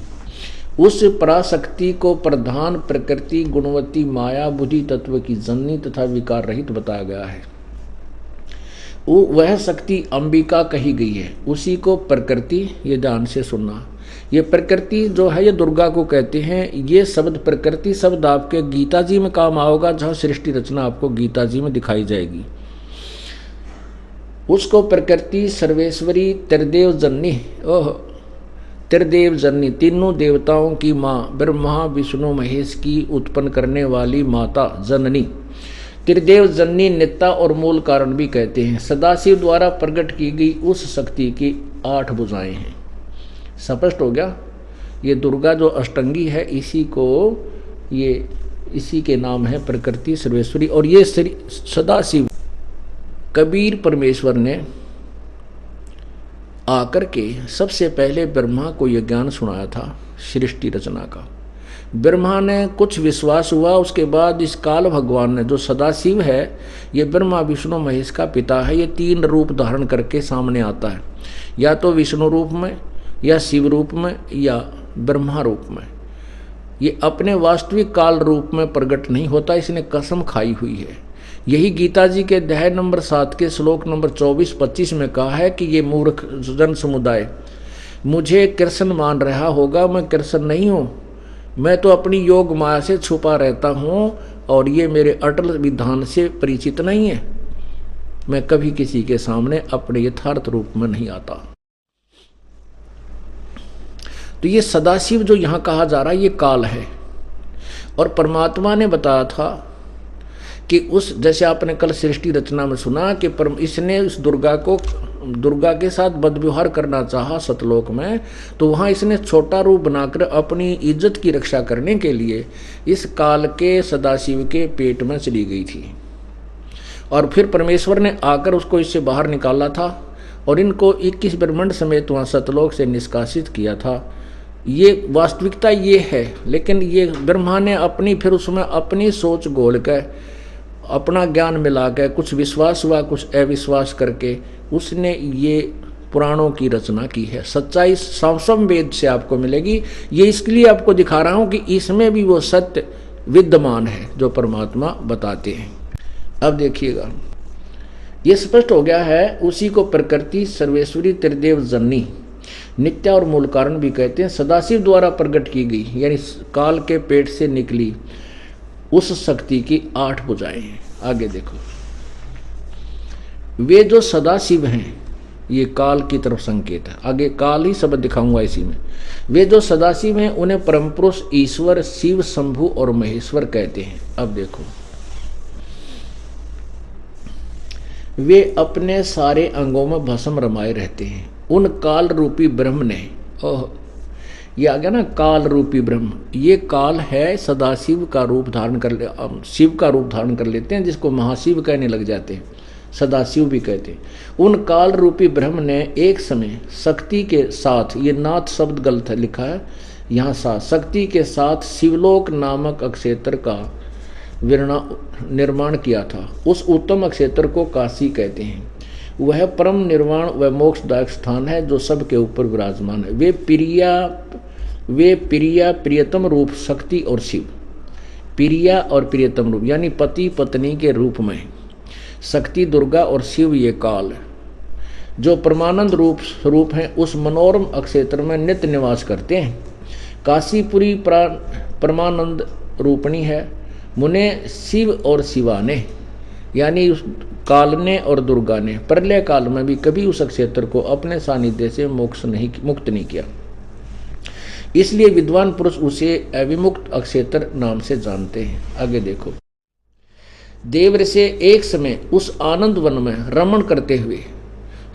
उस पराशक्ति को प्रधान प्रकृति गुणवती माया बुद्धि तत्व की जननी तथा विकार रहित बताया गया है। वह शक्ति अंबिका कही गई है। उसी को प्रकृति, ये ध्यान से सुनना, ये प्रकृति जो है ये दुर्गा को कहते हैं। ये शब्द प्रकृति शब्द आपके गीता जी में काम आओगा, जहाँ सृष्टि रचना आपको गीता जी में दिखाई जाएगी। उसको प्रकृति सर्वेश्वरी त्रिदेव जननी, ओह त्रिदेव जननी, तीनों देवताओं की माँ, ब्रह्मा विष्णु महेश की उत्पन्न करने वाली माता जननी, त्रिदेव जननी, नित्ता और मूल कारण भी कहते हैं। सदाशिव द्वारा प्रकट की गई उस शक्ति की 8 भुजाएं हैं। स्पष्ट हो गया। ये दुर्गा जो अष्टंगी है इसी के नाम है प्रकृति सर्वेश्वरी। और ये सदाशिव कबीर परमेश्वर ने आकर के सबसे पहले ब्रह्मा को यह ज्ञान सुनाया था सृष्टि रचना का। ब्रह्मा ने कुछ विश्वास हुआ, उसके बाद इस काल भगवान ने, जो सदाशिव है, ये ब्रह्मा विष्णु महेश का पिता है, ये 3 रूप धारण करके सामने आता है, या तो विष्णु रूप में, या शिव रूप में, या ब्रह्मा रूप में। ये अपने वास्तविक काल रूप में प्रकट नहीं होता, इसने कसम खाई हुई है। यही गीता जी के अध्याय नंबर 7 के श्लोक नंबर 24-25 में कहा है कि ये मूर्ख जन समुदाय मुझे कृष्ण मान रहा होगा, मैं कृष्ण नहीं हूँ, मैं तो अपनी योग माया से छुपा रहता हूँ और ये मेरे अटल विधान से परिचित नहीं है। मैं कभी किसी के सामने अपने यथार्थ रूप में नहीं आता। तो ये सदाशिव जो यहाँ कहा जा रहा है ये काल है। और परमात्मा ने बताया था कि उस, जैसे आपने कल सृष्टि रचना में सुना कि इसने उस दुर्गा के साथ बदव्यवहार करना चाहा सतलोक में, तो वहाँ इसने छोटा रूप बनाकर अपनी इज्जत की रक्षा करने के लिए इस काल के सदाशिव के पेट में चली गई थी। और फिर परमेश्वर ने आकर उसको इससे बाहर निकाला था और इनको 21 ब्रह्मांड समेत वहाँ सतलोक से निष्कासित किया था। ये वास्तविकता ये है। लेकिन ये ब्रह्मा ने अपनी फिर उसमें अपनी सोच घोल कर, अपना ज्ञान मिला कर, कुछ विश्वास हुआ कुछ अविश्वास करके उसने ये पुराणों की रचना की है। सच्चाई सामसम वेद से आपको मिलेगी। ये इसलिए आपको दिखा रहा हूँ कि इसमें भी वो सत्य विद्यमान है जो परमात्मा बताते हैं। अब देखिएगा, ये स्पष्ट हो गया है। उसी को प्रकृति सर्वेश्वरी त्रिदेव जननी, नित्या और मूल कारण भी कहते हैं। सदाशिव द्वारा प्रकट की गई, यानी काल के पेट से निकली उस शक्ति की 8 भुजाएं हैं। आगे देखो, वे जो सदाशिव हैं, ये काल की तरफ संकेत है। आगे काल ही शब्द दिखाऊंगा इसी में। वे जो सदाशिव हैं उन्हें परम पुरुष ईश्वर शिव शंभु और महेश्वर कहते हैं। अब देखो, वे अपने सारे अंगों में भस्म रमाए रहते हैं। उन काल रूपी ब्रह्म ने, ओह ये आ गया ना, काल रूपी ब्रह्म, ये काल है सदाशिव का रूप धारण कर ले, शिव का रूप धारण कर लेते हैं, जिसको महाशिव कहने लग जाते हैं, सदाशिव भी कहते हैं। उन काल रूपी ब्रह्म ने एक समय शक्ति के साथ, ये नाथ शब्द गलत है लिखा है यहाँ, साथ शक्ति के साथ शिवलोक नामक अक्षेत्र का निर्माण किया था। उस उत्तम अक्षेत्र को काशी कहते हैं। वह परम निर्वाण व मोक्षदायक स्थान है जो सबके ऊपर विराजमान है। वे प्रिया प्रियतम रूप शक्ति और शिव, प्रिया और प्रियतम रूप यानी पति पत्नी के रूप में शक्ति दुर्गा और शिव ये काल जो परमानंद रूप स्वरूप हैं उस मनोरम अक्षेत्र में नित्य निवास करते हैं। काशीपुरी परमानंद रूपणी है। मुने शिव और शिवाने, यानी उस काल ने और दुर्गा ने प्रलय काल में भी कभी उस अक्षेत्र को अपने सानिध्य से मुक्त नहीं किया। इसलिए विद्वान पुरुष उसे अविमुक्त अक्षेत्र नाम से जानते हैं। आगे देखो, देव से एक समय उस आनंद वन में रमण करते हुए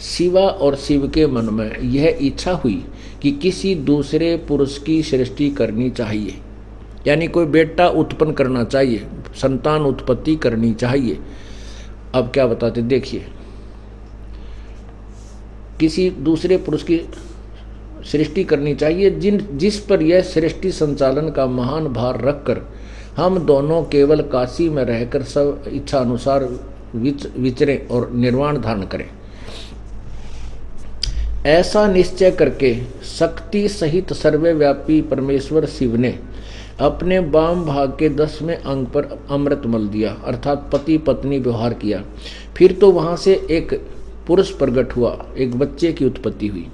शिवा और शिव के मन में यह इच्छा हुई कि किसी दूसरे पुरुष की सृष्टि करनी चाहिए, यानी कोई बेटा उत्पन्न करना चाहिए, संतान उत्पत्ति करनी चाहिए। अब क्या बताते देखिए, किसी दूसरे पुरुष की सृष्टि करनी चाहिए जिस पर यह सृष्टि संचालन का महान भार रखकर हम दोनों केवल काशी में रहकर सब इच्छा अनुसार विचरें और निर्वाण धारण करें। ऐसा निश्चय करके शक्ति सहित सर्वव्यापी परमेश्वर शिव ने अपने वाम भाग के 10वें अंग पर अमृत मल दिया, अर्थात पति पत्नी व्यवहार किया। फिर तो वहाँ से एक पुरुष प्रकट हुआ, एक बच्चे की उत्पत्ति हुई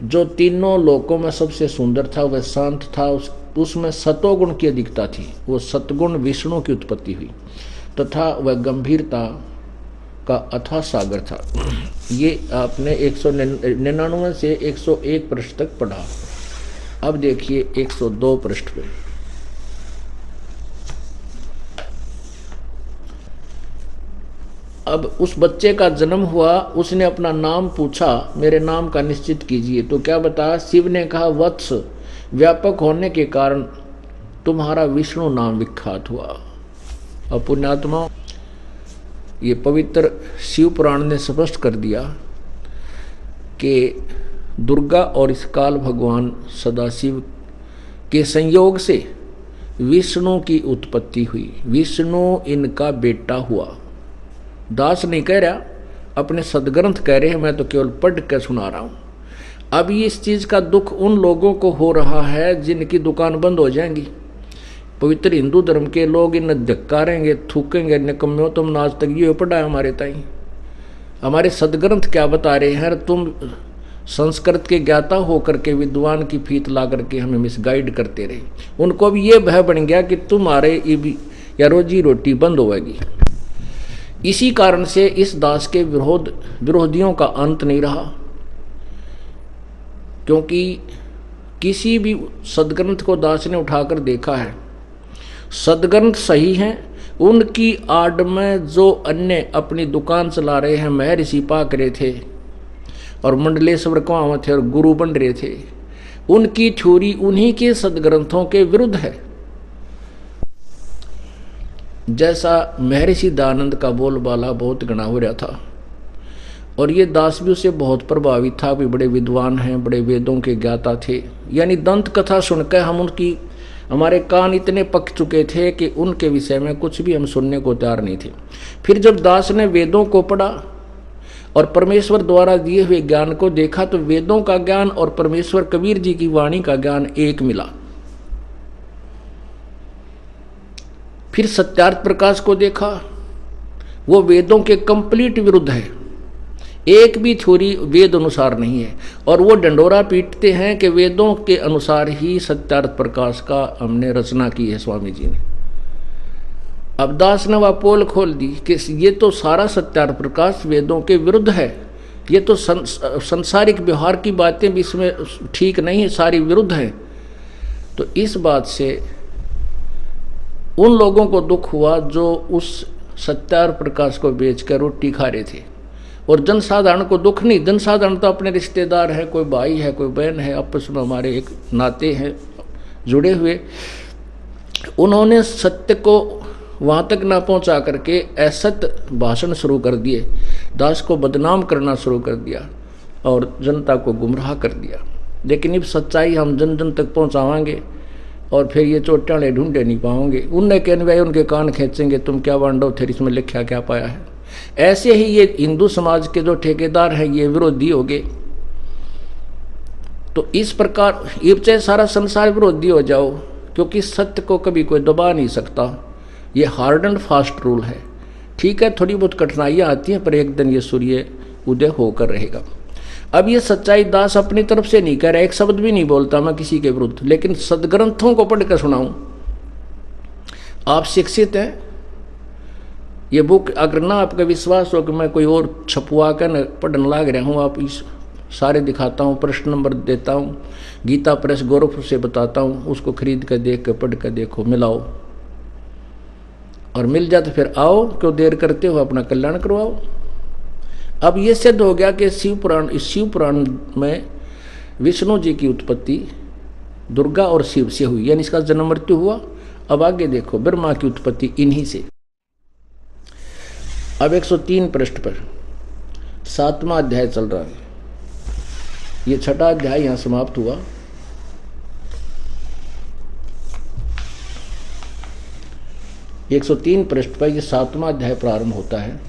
जो तीनों लोकों में सबसे सुंदर था। वह शांत था, उसमें सतोगुण की अधिकता थी। वो सतगुण विष्णु की उत्पत्ति हुई तथा वह गंभीरता का अथाह सागर था। ये आपने 199 से 101 पृष्ठ तक पढ़ा। अब देखिए 102 पृष्ठ पे, अब उस बच्चे का जन्म हुआ, उसने अपना नाम पूछा, मेरे नाम का निश्चित कीजिए। तो क्या बताया, शिव ने कहा, वत्स, व्यापक होने के कारण तुम्हारा विष्णु नाम विख्यात हुआ। अब पुण्यात्मा, ये पवित्र शिव पुराण ने स्पष्ट कर दिया कि दुर्गा और इस काल भगवान सदाशिव के संयोग से विष्णु की उत्पत्ति हुई, विष्णु इनका बेटा हुआ। दास नहीं कह रहा, अपने सदग्रंथ कह रहे हैं, मैं तो केवल पढ़ कर सुना रहा हूँ। अब इस चीज़ का दुख उन लोगों को हो रहा है जिनकी दुकान बंद हो जाएंगी। पवित्र हिंदू धर्म के लोग इन धक्कारेंगे, थूकेंगे, निकम्मे तुम आज तक ये पढ़ा है हमारे ताई, हमारे सदग्रंथ क्या बता रहे हैं, तुम संस्कृत के ज्ञाता होकर के विद्वान की फीत ला करके हमें मिसगाइड करते रहे। उनको भी ये भय बन गया कि तुम्हारे या रोजी रोटी बंद होगी। इसी कारण से इस दास के विरोधियों का अंत नहीं रहा, क्योंकि किसी भी सदग्रंथ को दास ने उठाकर देखा है, सदग्रंथ सही हैं, उनकी आड़ में जो अन्य अपनी दुकान चला रहे हैं, महर्षि पाक रहे थे और मंडलेश्वर कुआं थे और गुरु बन रहे थे, उनकी थ्योरी उन्हीं के सदग्रंथों के विरुद्ध है। जैसा महर्षि दयानंद का बोलबाला बहुत गणा हो रहा था और ये दास भी उससे बहुत प्रभावित था, भी बड़े विद्वान हैं, बड़े वेदों के ज्ञाता थे। यानी दंत कथा सुनकर हमारे कान इतने पक चुके थे कि उनके विषय में कुछ भी हम सुनने को तैयार नहीं थे। फिर जब दास ने वेदों को पढ़ा और परमेश्वर द्वारा दिए हुए ज्ञान को देखा तो वेदों का ज्ञान और परमेश्वर कबीर जी की वाणी का ज्ञान एक मिला। फिर सत्यार्थ प्रकाश को देखा, वो वेदों के कंप्लीट विरुद्ध है, एक भी थ्योरी वेद अनुसार नहीं है, और वो डंडोरा पीटते हैं कि वेदों के अनुसार ही सत्यार्थ प्रकाश का हमने रचना की है स्वामी जी ने। अब दास ने वह पोल खोल दी कि ये तो सारा सत्यार्थ प्रकाश वेदों के विरुद्ध है, ये तो संसारिक व्यवहार की बातें भी इसमें ठीक नहीं है, सारी विरुद्ध है। तो इस बात से उन लोगों को दुख हुआ जो उस सत्यार्थ प्रकाश को बेचकर रोटी खा रहे थे, और जनसाधारण को दुख नहीं। जनसाधारण तो अपने रिश्तेदार है, कोई भाई है, कोई बहन है, आपस में हमारे एक नाते हैं जुड़े हुए। उन्होंने सत्य को वहाँ तक ना पहुँचा करके असत्य भाषण शुरू कर दिए, दास को बदनाम करना शुरू कर दिया और जनता को गुमराह कर दिया। लेकिन अब सच्चाई हम जन जन तक पहुँचावांगे और फिर ये चोटाले ढूंढे नहीं पाओगे। उनने कहने भाई उनके कान खींचेंगे, तुम क्या वांडो थे, इसमें लिखा क्या पाया है। ऐसे ही ये हिंदू समाज के जो ठेकेदार हैं ये विरोधी हो गए। तो इस प्रकार ये चाहे सारा संसार विरोधी हो जाओ, क्योंकि सत्य को कभी कोई दबा नहीं सकता, ये हार्ड एंड फास्ट रूल है। ठीक है, थोड़ी बहुत कठिनाइयाँ आती हैं पर एक दिन ये सूर्य उदय होकर रहेगा। अब ये सच्चाई दास अपनी तरफ से नहीं कह रहा, एक शब्द भी नहीं बोलता मैं किसी के विरुद्ध, लेकिन सदग्रंथों को पढ़कर सुनाऊं। आप शिक्षित हैं, ये बुक अगर ना आपका विश्वास हो कि मैं कोई और छपवा कर न पढ़ने लाग रहा हूँ, आप इस सारे दिखाता हूँ, प्रश्न नंबर देता हूँ, गीता प्रेस गोरखपुर से बताता हूँ, उसको खरीद कर देख कर पढ़ कर देखो, मिलाओ, और मिल जाए तो फिर आओ, क्यों देर करते हो, अपना कल्याण करवाओ। अब ये सिद्ध हो गया कि शिव पुराण, इस शिव पुराण में विष्णु जी की उत्पत्ति दुर्गा और शिव से हुई, यानी इसका जन्म मृत्यु हुआ। अब आगे देखो, ब्रह्मा की उत्पत्ति इन्हीं से। अब 103 पृष्ठ पर 7वां अध्याय चल रहा है, ये 6ठा अध्याय यहां समाप्त हुआ। एक 103 पृष्ठ पर यह 7वां अध्याय प्रारंभ होता है।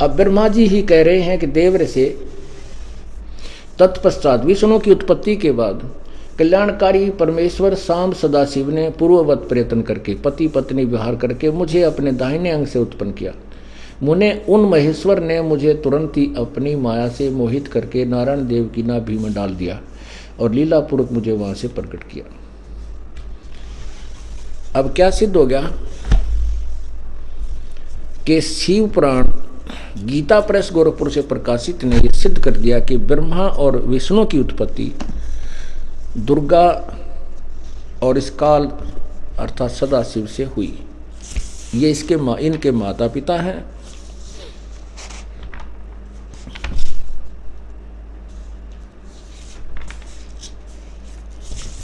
अब ब्रह्मा जी ही कह रहे हैं कि देवर से तत्पश्चात विष्णु की उत्पत्ति के बाद कल्याणकारी परमेश्वर शाम सदाशिव ने पूर्ववत प्रयत्न करके पति पत्नी विहार करके मुझे अपने दाहिने अंग से उत्पन्न किया। मुने उन महेश्वर ने मुझे तुरंत ही अपनी माया से मोहित करके नारायण देव की नाभि में डाल दिया और लीलापूर्वक मुझे वहां से प्रकट किया। अब क्या सिद्ध हो गया कि शिव पुराण गीता प्रेस गोरखपुर से प्रकाशित ने यह सिद्ध कर दिया कि ब्रह्मा और विष्णु की उत्पत्ति दुर्गा और इस काल अर्थात सदाशिव से हुई। ये इनके माता पिता हैं।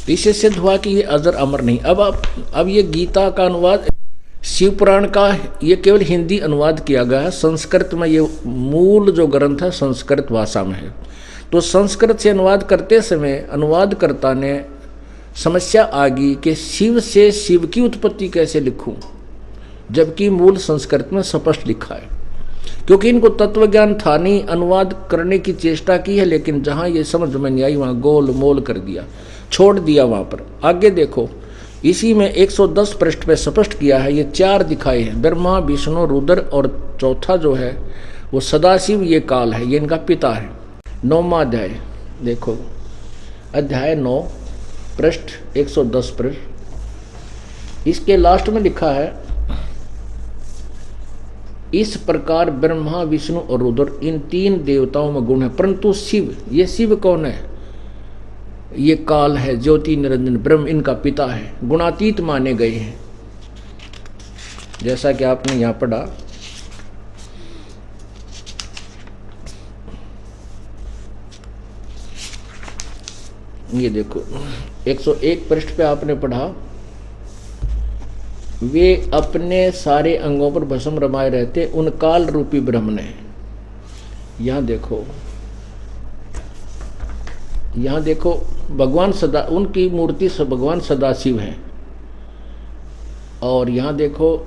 इससे सिद्ध हुआ कि ये अजर अमर नहीं। अब ये गीता का अनुवाद शिव पुराण का ये केवल हिंदी अनुवाद किया गया है। संस्कृत में ये मूल जो ग्रंथ है संस्कृत भाषा में है। तो संस्कृत से अनुवाद करते समय अनुवादकर्ता ने समस्या आ गई कि शिव से शिव की उत्पत्ति कैसे लिखूं, जबकि मूल संस्कृत में स्पष्ट लिखा है। क्योंकि इनको तत्व ज्ञान था नहीं, अनुवाद करने की चेष्टा की है, लेकिन जहां ये समझ में नहीं आई वहां गोल मोल कर दिया, छोड़ दिया वहां पर। आगे देखो, इसी में 110 पृष्ठ पे स्पष्ट किया है, ये 4 दिखाए हैं, ब्रह्मा विष्णु रुद्र और चौथा जो है वो सदाशिव, ये काल है, ये इनका पिता है। 9वां अध्याय देखो, अध्याय 9 पृष्ठ 110 पृष्ठ, इसके लास्ट में लिखा है इस प्रकार ब्रह्मा विष्णु और रुद्र इन 3 देवताओं में गुण है, परंतु शिव, ये शिव कौन है? ये काल है, ज्योति निरंजन ब्रह्म इनका पिता है, गुणातीत माने गए हैं। जैसा कि आपने यहां पढ़ा, ये देखो 101 पृष्ठ पे आपने पढ़ा, वे अपने सारे अंगों पर भस्म रमाए रहते उन काल रूपी ब्रह्म ने। यहां देखो भगवान सदा, उनकी मूर्ति भगवान सदाशिव है। और यहां देखो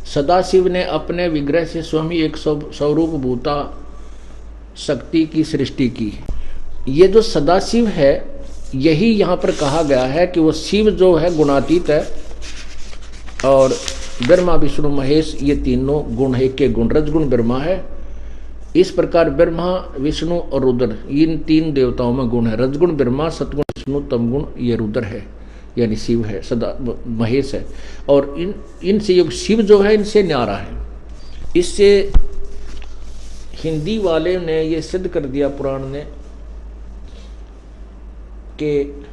सदाशिव ने अपने विग्रह से स्वयं एक स्वरूप भूता शक्ति की सृष्टि की। ये जो सदाशिव है, यही यहाँ पर कहा गया है कि वो शिव जो है गुणातीत है, और ब्रह्मा विष्णु महेश ये तीनों गुण है, के गुण रजगुण ब्रह्मा है। इस प्रकार ब्रह्मा विष्णु और रुद्र इन 3 देवताओं में गुण है, रजगुण ब्रह्मा, सतगुण विष्णु, तमगुण ये रुद्र है, यानी शिव है, सदा महेश है। और इनसे ये शिव जो है इनसे न्यारा है। इससे हिंदी वाले ने ये सिद्ध कर दिया पुराण ने कि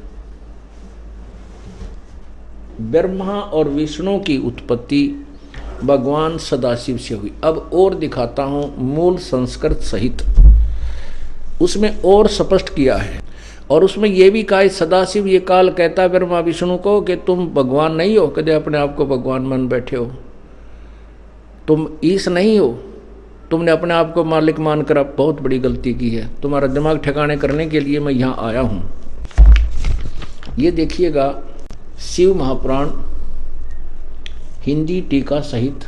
ब्रह्मा और विष्णु की उत्पत्ति भगवान सदाशिव से हुई। अब और दिखाता हूं मूल संस्कृत सहित, उसमें और स्पष्ट किया है। और उसमें यह भी कहा सदाशिव ये काल कहता है ब्रह्मा विष्णु को कि तुम भगवान नहीं हो, कदे अपने आप को भगवान मान बैठे हो, तुम ईश नहीं हो, तुमने अपने आप को मालिक मानकर अब बहुत बड़ी गलती की है, तुम्हारा दिमाग ठिकाने करने के लिए मैं यहाँ आया हूँ। ये देखिएगा शिव महापुराण हिंदी टीका सहित,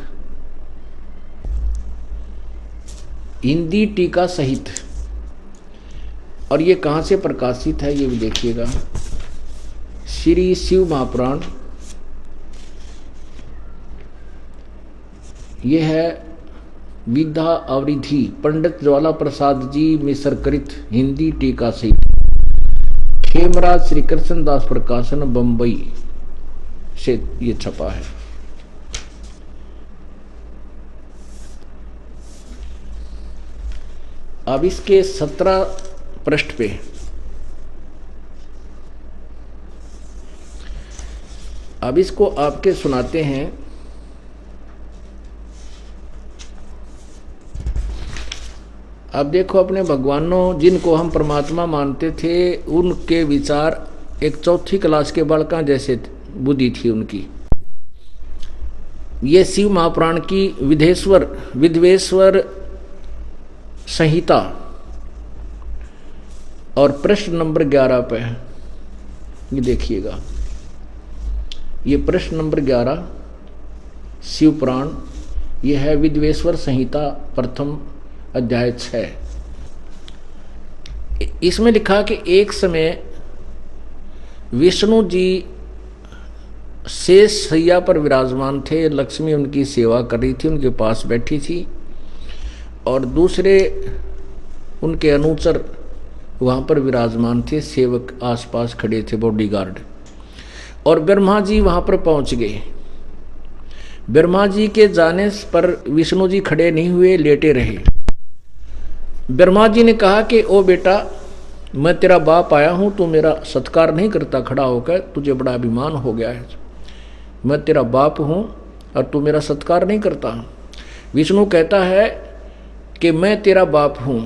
हिंदी टीका सहित। और ये कहाँ से प्रकाशित है ये भी देखिएगा, श्री शिव महापुराण, ये है विद्या आवृद्धि पंडित ज्वाला प्रसाद जी मिश्र कृत हिंदी टीका सहित, खेमराज श्री कृष्ण दास प्रकाशन बंबई से ये छपा है। अब इसके 17 पृष्ठ पे अब इसको आपके सुनाते हैं। अब देखो, अपने भगवानों जिनको हम परमात्मा मानते थे उनके विचार एक चौथी क्लास के बालका जैसे बुद्धि थी उनकी। ये शिव महापुराण की विधवेश्वर संहिता और प्रश्न नंबर 11 पे है, ये देखिएगा। ये प्रश्न नंबर 11 शिव पुराण, ये है विधवेश्वर संहिता प्रथम अध्याय 6। इसमें लिखा कि एक समय विष्णु जी शेष शैया पर विराजमान थे, लक्ष्मी उनकी सेवा कर रही थी, उनके पास बैठी थी और दूसरे उनके अनुचर वहाँ पर विराजमान थे, सेवक आसपास खड़े थे, बॉडीगार्ड। और ब्रह्मा जी वहाँ पर पहुँच गए। ब्रह्मा जी के जाने पर विष्णु जी खड़े नहीं हुए, लेटे रहे। ब्रह्मा जी ने कहा कि ओ बेटा, मैं तेरा बाप आया हूँ, तू मेरा सत्कार नहीं करता खड़ा होकर, तुझे बड़ा अभिमान हो गया है। मैं तेरा बाप हूँ और तू मेरा सत्कार नहीं करता। विष्णु कहता है कि मैं तेरा बाप हूँ,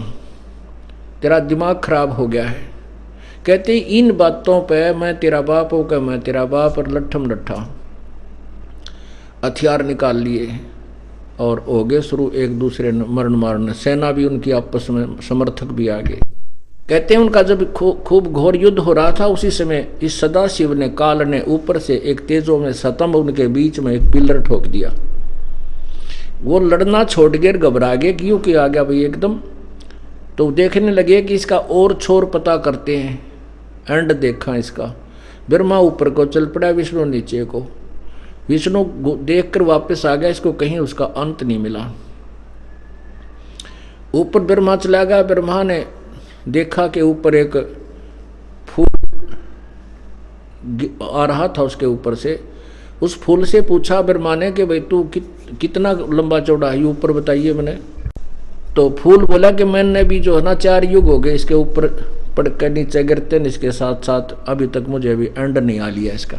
तेरा दिमाग खराब हो गया है। कहते इन बातों पे मैं तेरा बाप होकर मैं तेरा बाप, और लट्ठम लट्ठा हथियार निकाल लिए और हो गए शुरू एक दूसरे मरण मारने। सेना भी उनकी आपस में, समर्थक भी आ गए। कहते हैं उनका जब खूब घोर युद्ध हो रहा था, उसी समय इस सदाशिव ने, काल ने ऊपर से एक तेजो में स्तंभ उनके बीच में एक पिलर ठोक दिया। वो लड़ना छोड़ गए, घबरा गए, क्यों कि आ गया भाई एकदम। तो देखने लगे कि इसका और छोर पता करते हैं, एंड देखा इसका। ब्रह्मा ऊपर को चल पड़ा, विष्णु नीचे को। विष्णु देखकर वापस आ गया, इसको कहीं उसका अंत नहीं मिला। ऊपर ब्रह्मा चला गया। ब्रह्मा ने देखा कि ऊपर एक फूल आ रहा था उसके ऊपर से। उस फूल से पूछा ब्रह्मा ने कि भाई तू कितना लंबा चौड़ा है, ऊपर बताइए मैंने। तो फूल बोला कि मैंने भी जो है ना 4 युग हो गए इसके ऊपर पड़ कर नीचे गिरते, इसके साथ साथ अभी तक मुझे अभी एंड नहीं आ लिया इसका।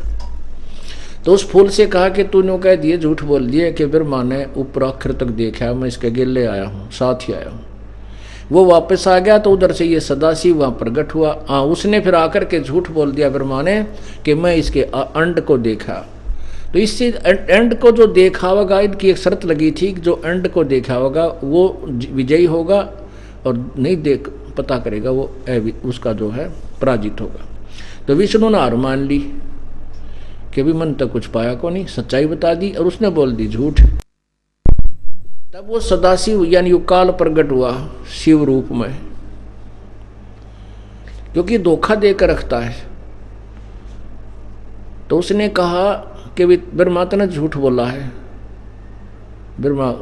तो उस फूल से कहा कि तूने कह दिए, झूठ बोल दिए कि ब्रह्मा ने ऊपर आखिर तक देखा, मैं इसके गिले आया हूँ, साथ ही आया हूँ। वो वापस आ गया तो उधर से ये सदाशिव वहाँ प्रकट हुआ। हाँ, उसने फिर आकर के झूठ बोल दिया ब्रह्मा ने कि मैं इसके अंड को देखा। तो इससे एंड को जो देखा होगा, इनकी एक शर्त लगी थी कि जो एंड को देखा होगा वो विजयी होगा और नहीं देख पता करेगा वो उसका जो है पराजित होगा। तो विष्णु ने हार मान ली कि भी मन तक कुछ पाया को नहीं, सच्चाई बता दी और उसने बोल दी झूठ। तब वो सदाशिव यानी वो काल प्रकट हुआ शिव रूप में, क्योंकि धोखा देकर रखता है। तो उसने कहा कि ब्रह्मा ने झूठ बोला है। ब्रह्मा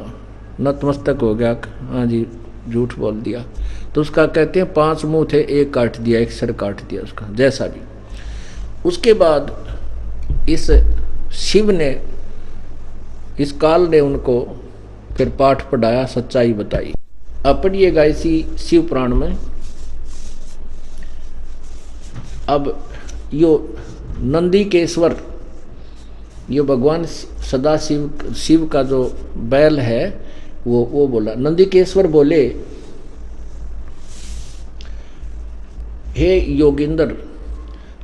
नतमस्तक हो गया, हाँ जी झूठ बोल दिया। तो उसका कहते हैं 5 मुंह थे, एक काट दिया, एक सर काट दिया उसका, जैसा भी। उसके बाद इस शिव ने, इस काल ने उनको फिर पाठ पढ़ाया, सच्चाई बताई। अब पढ़िएगा इसी शिव पुराण में। अब यो नंदीकेश्वर, ये भगवान सदाशिव शिव का जो बैल है वो बोला। नंदीकेश्वर बोले, हे योगिंदर,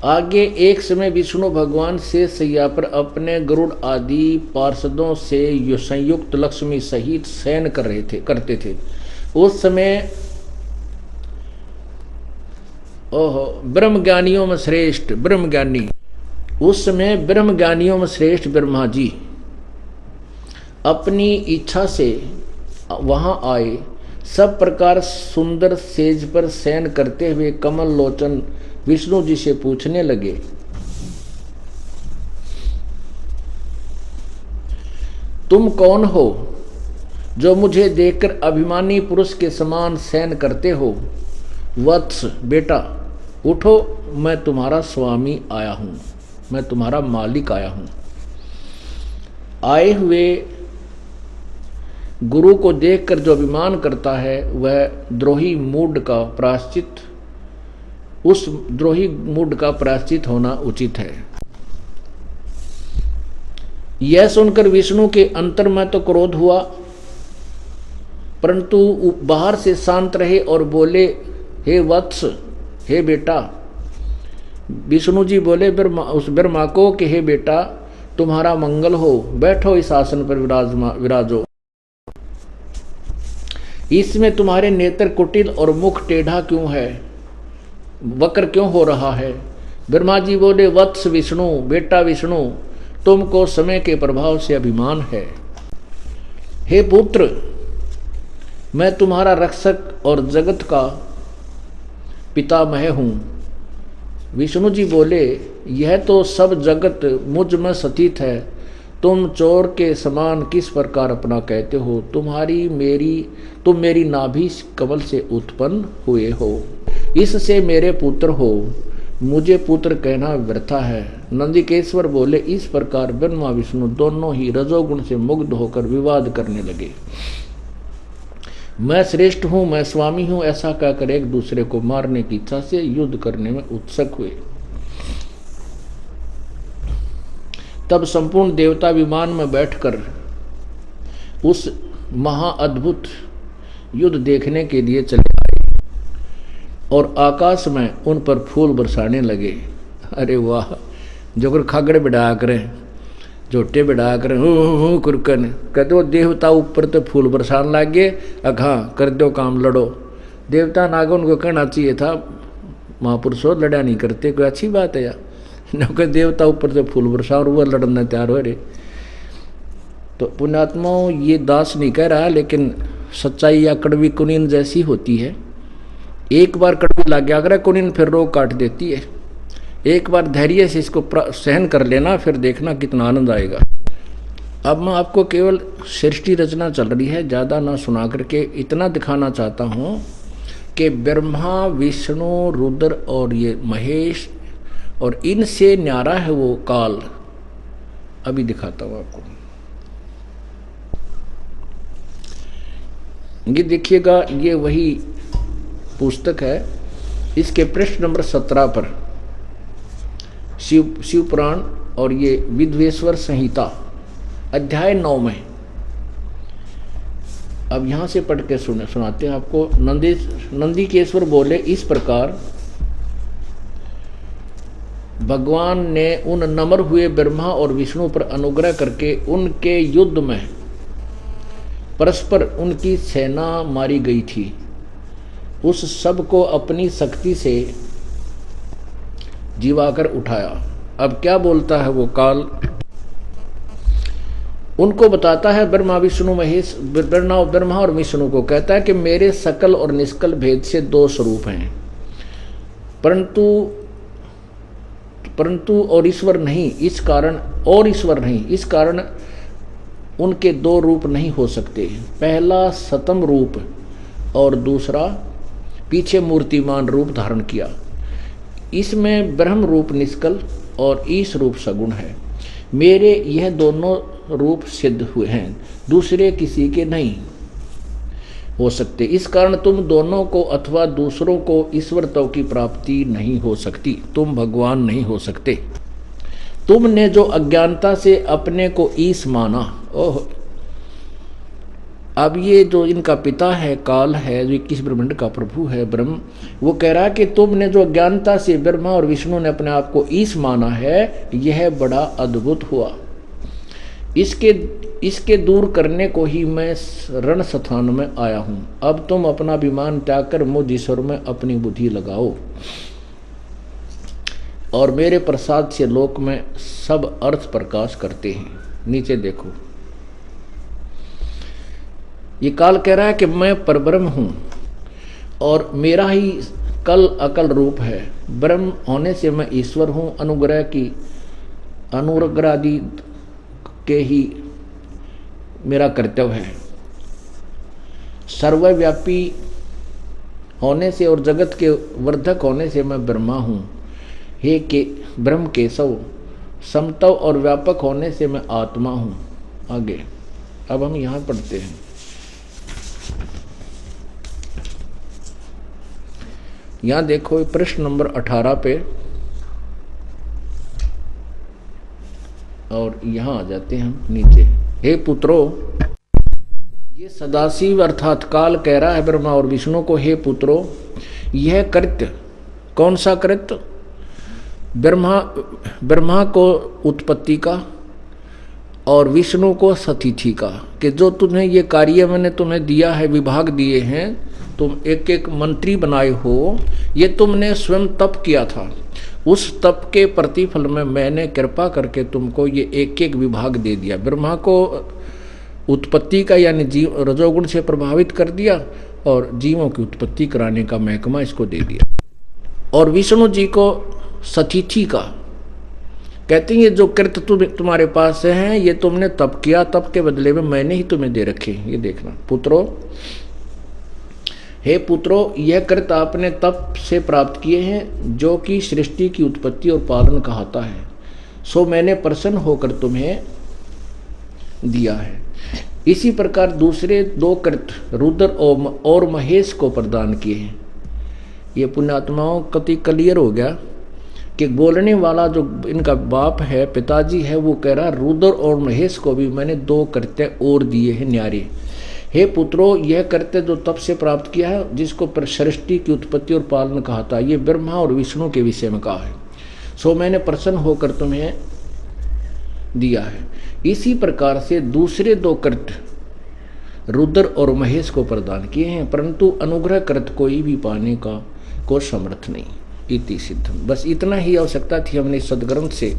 आगे एक समय विष्णु भगवान से सैया पर अपने गरुड़ आदि पार्षदों से संयुक्त लक्ष्मी सहित शयन करते थे। उस समय ब्रह्मज्ञानियों में श्रेष्ठ ब्रह्मज्ञानी, उस समय ब्रह्मज्ञानियों में श्रेष्ठ ब्रह्मा जी अपनी इच्छा से वहां आए। सब प्रकार सुंदर सेज पर शयन करते हुए कमल लोचन विष्णु जी से पूछने लगे, तुम कौन हो जो मुझे देखकर अभिमानी पुरुष के समान शयन करते हो? वत्स बेटा उठो, मैं तुम्हारा स्वामी आया हूं, मैं तुम्हारा मालिक आया हूं। आए हुए गुरु को देखकर जो अभिमान करता है वह द्रोही मूड का प्रायश्चित, उस द्रोही मूड का प्रायश्चित होना उचित है। यह सुनकर विष्णु के अंतर में तो क्रोध हुआ, परंतु बाहर से शांत रहे और बोले, हे वत्स, हे बेटा। विष्णु जी बोले उस ब्रह्मा को कि हे बेटा, तुम्हारा मंगल हो, बैठो इस आसन पर विराजो। इसमें तुम्हारे नेत्र कुटिल और मुख टेढ़ा क्यों है, वक्र क्यों हो रहा है। ब्रह्मा जी बोले, वत्स विष्णु, बेटा विष्णु, तुमको समय के प्रभाव से अभिमान है। हे पुत्र, मैं तुम्हारा रक्षक और जगत का पितामह हूँ। विष्णु जी बोले, यह तो सब जगत मुझ में स्थित है, तुम चोर के समान किस प्रकार अपना कहते हो। तुम मेरी नाभि कमल से उत्पन्न हुए हो, इससे मेरे पुत्र हो, मुझे पुत्र कहना व्यर्था है। नंदिकेश्वर बोले, इस प्रकार ब्रह्मा विष्णु दोनों ही रजोगुण से मुग्ध होकर विवाद करने लगे। मैं श्रेष्ठ हूं, मैं स्वामी हूं, ऐसा कहकर एक दूसरे को मारने की इच्छा से युद्ध करने में उत्सुक हुए। तब संपूर्ण देवता विमान में बैठकर उस महाअद्भुत युद्ध देखने के लिए चले आए और आकाश में उन पर फूल बरसाने लगे। अरे वाह, जो खागड़े बिड़ा करें, झोटे बिड़ा करें, हूँ कुरकन कहते वो देवता ऊपर तो फूल बरसान लग गए। अखा कर दो काम, लड़ो। देवता नागो उनको कहना चाहिए था, महापुरुषों लड़ा नहीं करते, कोई अच्छी बात है यार। न देवता ऊपर से फूल बरसा और वह लड़ना तैयार हो रहे। तो पुण्यात्माओं, ये दास नहीं कह रहा, लेकिन सच्चाई या कड़वी कुनीन जैसी होती है। एक बार कड़वी लग गया अगर कुनीन, फिर रोग काट देती है। एक बार धैर्य से इसको सहन कर लेना, फिर देखना कितना आनंद आएगा। अब मैं आपको केवल सृष्टि रचना चल रही है, ज़्यादा ना सुना करके इतना दिखाना चाहता हूँ कि ब्रह्मा विष्णु रुद्र और ये महेश और इनसे न्यारा है वो काल। अभी दिखाता हूँ आपको। ये देखिएगा, ये वही पुस्तक है, इसके पृष्ठ नंबर 17 पर शिव पुराण और ये विद्वेश्वर संहिता अध्याय 9 में। अब यहां से पढ़ के सुनाते हैं आपको। नंदिकेश्वर बोले, इस प्रकार भगवान ने उन नम्र हुए ब्रह्मा और विष्णु पर अनुग्रह करके उनके युद्ध में परस्पर उनकी सेना मारी गई थी। उस सब को अपनी शक्ति से जीवाकर उठाया। अब क्या बोलता है वो काल, उनको बताता है ब्रह्मा विष्णु महेश, ब्रह्मा और विष्णु को कहता है कि मेरे सकल और निष्कल भेद से दो स्वरूप हैं, परंतु और ईश्वर नहीं, इस कारण उनके दो रूप नहीं हो सकते। पहला सतम रूप और दूसरा पीछे मूर्तिमान रूप धारण किया। इसमें ब्रह्म रूप निष्कल और ईश रूप सगुण है। मेरे यह दोनों रूप सिद्ध हुए हैं, दूसरे किसी के नहीं हो सकते। इस कारण तुम दोनों को अथवा दूसरों को ईश्वरत्व की प्राप्ति नहीं हो सकती, तुम भगवान नहीं हो सकते। तुमने जो अज्ञानता से अपने को ईश माना, ओह, अब ये जो इनका पिता है काल है, जो 21 ब्रह्मांड का प्रभु है ब्रह्म, वो कह रहा है कि तुमने जो अज्ञानता से ब्रह्मा और विष्णु ने अपने आप को ईश माना है, यह बड़ा अद्भुत हुआ। इसके दूर करने को ही मैं रण स्थान में आया हूं। अब तुम अपना अभिमान त्याग कर मुझ ईश्वर में अपनी बुद्धि लगाओ और मेरे प्रसाद से लोक में सब अर्थ प्रकाश करते हैं। नीचे देखो, ये काल कह रहा है कि मैं परब्रह्म हूं और मेरा ही कल अकल रूप है। ब्रह्म होने से मैं ईश्वर हूं। अनुग्रहादि के ही मेरा कर्तव्य है। सर्वव्यापी होने से और जगत के वर्धक होने से मैं ब्रह्मा हूं। हे के ब्रह्म केशव, समतव और व्यापक होने से मैं आत्मा हूं। आगे अब हम यहाँ पढ़ते हैं। यहाँ देखो प्रश्न नंबर 18 पे, और यहाँ आ जाते हैं हम नीचे। हे पुत्रो, ये सदाशिव अर्थात काल कह रहा है ब्रह्मा और विष्णु को, हे पुत्रो यह कृत्य, कौन सा कृत्य? ब्रह्मा को उत्पत्ति का और विष्णु को सतिथि का, कि जो तुम्हें ये कार्य मैंने तुम्हें दिया है, विभाग दिए हैं, तुम एक एक मंत्री बनाए हो, ये तुमने स्वयं तप किया था। उस तप के प्रतिफल में मैंने कृपा करके तुमको ये एक एक विभाग दे दिया। ब्रह्मा को उत्पत्ति का यानी जीव रजोगुण से प्रभावित कर दिया और जीवों की उत्पत्ति कराने का महकमा इसको दे दिया। और विष्णु जी को सतिथि का, कहते हैं ये जो कृत्य तुम्हारे पास हैं ये तुमने तप किया, तप के बदले में मैंने ही तुम्हें दे रखे। ये देखना पुत्रो, हे पुत्रो यह कृत्य आपने तप से प्राप्त किए हैं जो कि सृष्टि की उत्पत्ति और पालन कहता है, सो मैंने प्रसन्न होकर तुम्हें दिया है। इसी प्रकार दूसरे दो कृत्य रुद्र और महेश को प्रदान किए हैं। ये पुण्यात्माओं कति क्लियर हो गया कि बोलने वाला जो इनका बाप है, पिताजी है, वो कह रहा रुद्र और महेश को भी मैंने दो कृत्य और दिए हैं न्यारे। हे पुत्रो यह कृत्य जो तप से प्राप्त किया है, जिसको सृष्टि की उत्पत्ति और पालन कहा था, ये ब्रह्मा और विष्णु के विषय में कहा है, सो मैंने प्रसन्न होकर तुम्हें दिया है। इसी प्रकार से दूसरे दो कृत्य रुद्र और महेश को प्रदान किए हैं, परंतु अनुग्रह कृत्य कोई भी पाने का को समर्थ नहीं। इति सिद्धम, बस इतना ही आवश्यकता थी हमने सदग्रंथ से,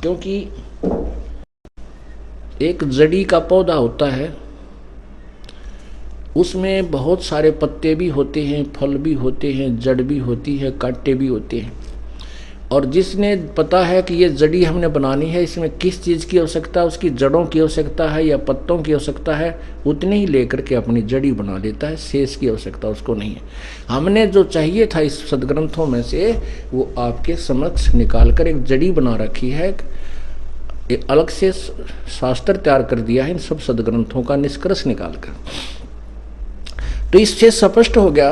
क्योंकि एक जड़ी का पौधा होता है, उसमें बहुत सारे पत्ते भी होते हैं, फल भी होते हैं, जड़ भी होती है, कांटे भी होते हैं। और जिसने पता है कि ये जड़ी हमने बनानी है, इसमें किस चीज़ की आवश्यकता है, उसकी जड़ों की आवश्यकता है या पत्तों की आवश्यकता है, उतने ही लेकर के अपनी जड़ी बना लेता है, शेष की आवश्यकता उसको नहीं है। हमने जो चाहिए था इस सदग्रंथों में से वो आपके समक्ष निकाल कर एक जड़ी बना रखी है, एक अलग से शास्त्र तैयार कर दिया है इन सब सदग्रंथों का निष्कर्ष निकाल कर। तो इससे स्पष्ट हो गया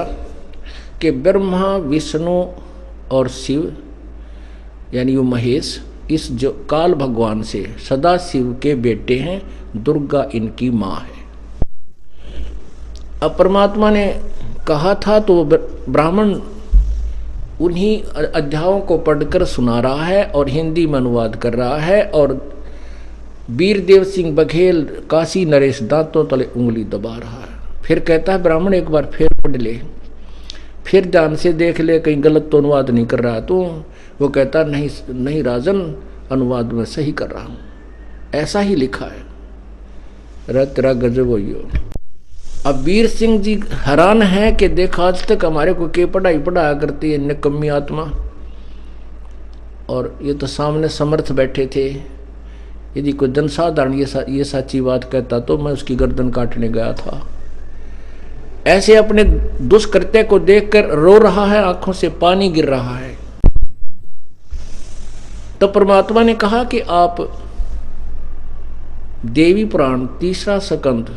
कि ब्रह्मा विष्णु और शिव यानी वो महेश इस जो काल भगवान से सदा शिव के बेटे हैं, दुर्गा इनकी माँ है। अब परमात्मा ने कहा था तो ब्राह्मण उन्हीं अध्यायों को पढ़कर सुना रहा है और हिंदी में अनुवाद कर रहा है, और वीरदेव सिंह बघेल काशी नरेश दांतों तले उंगली दबा रहा है। फिर कहता है ब्राह्मण एक बार फिर पढ़ ले, फिर ध्यान से देख ले कहीं गलत तो अनुवाद नहीं कर रहा तू। वो कहता नहीं नहीं राजन, अनुवाद में सही कर रहा हूँ, ऐसा ही लिखा है। तेरा गजब हो। अब वीर सिंह जी हैरान है कि देखा आज तक हमारे को के पढ़ाई पढ़ाया करती है निकम्मी आत्मा, और ये तो सामने समर्थ बैठे थे। यदि कोई जनसाधारण ये सच्ची बात कहता तो मैं उसकी गर्दन काटने गया था। ऐसे अपने दुष्कृत्य को देखकर रो रहा है, आंखों से पानी गिर रहा है। तो परमात्मा ने कहा कि आप देवी पुराण 3रा स्कंद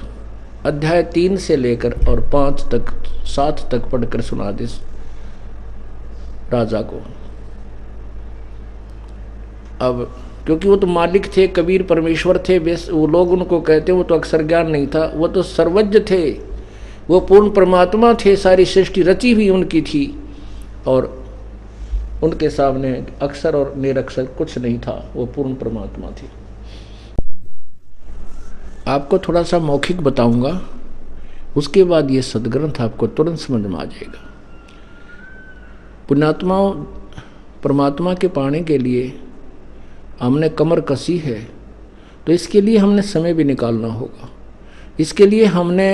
अध्याय 3 से लेकर और 5 तक 7 तक पढ़कर सुना दे राजा को। अब क्योंकि वो तो मालिक थे, कबीर परमेश्वर थे, वो लोग उनको कहते वो तो अक्षर ज्ञान नहीं था, वो तो सर्वज्ञ थे, वो पूर्ण परमात्मा थे, सारी सृष्टि रची हुई उनकी थी, और उनके सामने अक्षर और निरक्षर कुछ नहीं था, वो पूर्ण परमात्मा थी। आपको थोड़ा सा मौखिक बताऊंगा, उसके बाद ये सदग्रंथ आपको तुरंत समझ में आ जाएगा। पुण्यात्माओं, परमात्मा के पाने के लिए हमने कमर कसी है, तो इसके लिए हमने समय भी निकालना होगा। इसके लिए हमने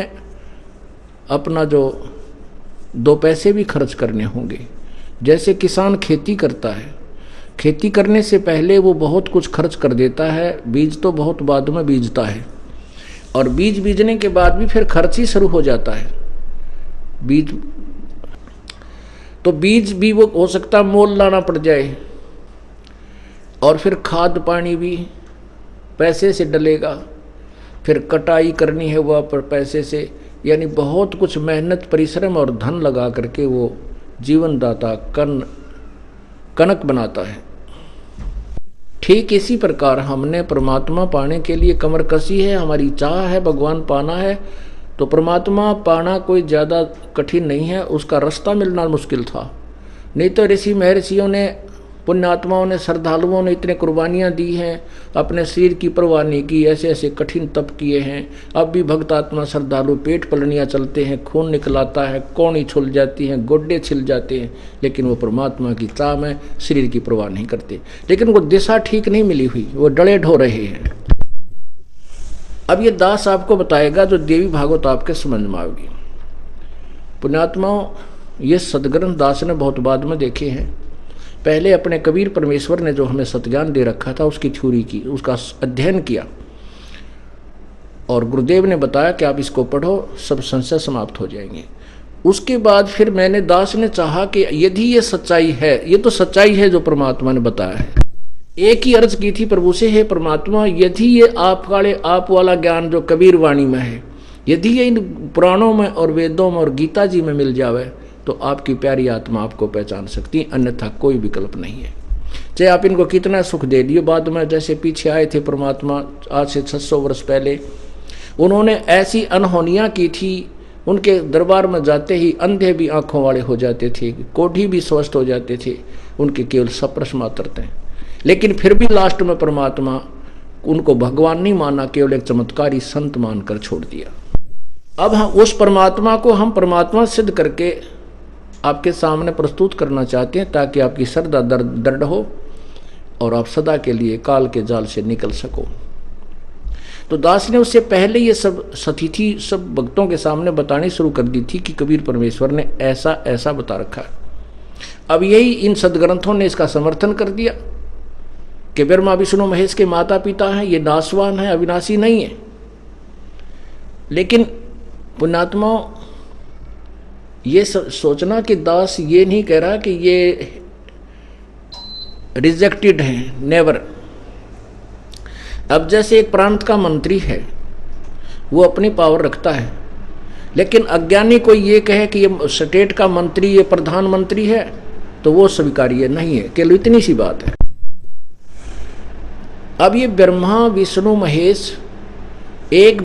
अपना जो 2 पैसे भी खर्च करने होंगे। जैसे किसान खेती करता है, खेती करने से पहले वो बहुत कुछ खर्च कर देता है, बीज तो बहुत बाद में बीजता है, और बीज बीजने के बाद भी फिर खर्च ही शुरू हो जाता है। बीज भी वो हो सकता मोल लाना पड़ जाए, और फिर खाद पानी भी पैसे से डलेगा, फिर कटाई करनी है वह पर पैसे से, यानी बहुत कुछ मेहनत परिश्रम और धन लगा करके वो जीवनदाता कनक बनाता है। ठीक इसी प्रकार हमने परमात्मा पाने के लिए कमर कसी है, हमारी चाह है भगवान पाना है, तो परमात्मा पाना कोई ज़्यादा कठिन नहीं है, उसका रास्ता मिलना मुश्किल था। नहीं तो ऋषि महर्षियों ने, पुण्यात्माओं ने, श्रद्धालुओं ने इतने कुर्बानियाँ दी हैं, अपने शरीर की परवाह नहीं की, ऐसे ऐसे कठिन तप किए हैं। अब भी भक्तात्मा श्रद्धालु पेट पलनियाँ चलते हैं, खून निकलाता है, कौड़ी छुल जाती हैं, गोड्डे छिल जाते हैं, लेकिन वो परमात्मा की चाह में शरीर की परवाह नहीं करते। लेकिन वो दिशा ठीक नहीं मिली हुई, वो डले ढो रहे हैं। अब ये दास आपको बताएगा जो देवी भागवत आपके समझ में आएगी। पुण्यात्माओं, ये सदग्रंथ दास ने बहुत बाद में देखे हैं। पहले अपने कबीर परमेश्वर ने जो हमें सतज्ञान दे रखा था उसकी थ्योरी की, उसका अध्ययन किया, और गुरुदेव ने बताया कि आप इसको पढ़ो, सब संशय समाप्त हो जाएंगे। उसके बाद फिर मैंने, दास ने चाहा कि यदि ये सच्चाई है, ये तो सच्चाई है जो परमात्मा ने बताया है। एक ही अर्ज की थी प्रभु से, हे परमात्मा, यदि ये आप वाला ज्ञान जो कबीर वाणी में है, यदि ये इन पुराणों में और वेदों में और गीता जी में मिल जावे तो आपकी प्यारी आत्मा आपको पहचान सकती, अन्यथा कोई विकल्प नहीं है। चाहे आप इनको कितना सुख दे दिए, बाद में जैसे पीछे आए थे परमात्मा आज से 600 वर्ष पहले, उन्होंने ऐसी अनहोनियाँ की थी, उनके दरबार में जाते ही अंधे भी आँखों वाले हो जाते थे, कोढ़ी भी स्वस्थ हो जाते थे, उनके केवल सप्रश मात्र थे। लेकिन फिर भी लास्ट में परमात्मा उनको भगवान नहीं माना, केवल एक चमत्कारी संत मानकर छोड़ दिया। अब हम उस परमात्मा को हम परमात्मा सिद्ध करके आपके सामने प्रस्तुत करना चाहते हैं, ताकि आपकी श्रद्धा दृढ़ हो और आप सदा के लिए काल के जाल से निकल सको। तो दास ने उससे पहले ये सब सतिथि सब भक्तों के सामने बतानी शुरू कर दी थी कि कबीर परमेश्वर ने ऐसा ऐसा बता रखा है। अब यही इन सदग्रंथों ने इसका समर्थन कर दिया कि ब्रह्मा विष्णु महेश के माता पिता हैं, ये नासवान है, अविनाशी नहीं है। लेकिन पुण्यात्माओं, ये सोचना कि दास ये नहीं कह रहा कि ये रिजेक्टेड है, नेवर। अब जैसे एक प्रांत का मंत्री है, वो अपनी पावर रखता है, लेकिन अज्ञानी कोई ये कहे कि ये स्टेट का मंत्री, ये प्रधानमंत्री है, तो वो स्वीकार्य नहीं है। केवल इतनी सी बात है। अब ये ब्रह्मा विष्णु महेश एक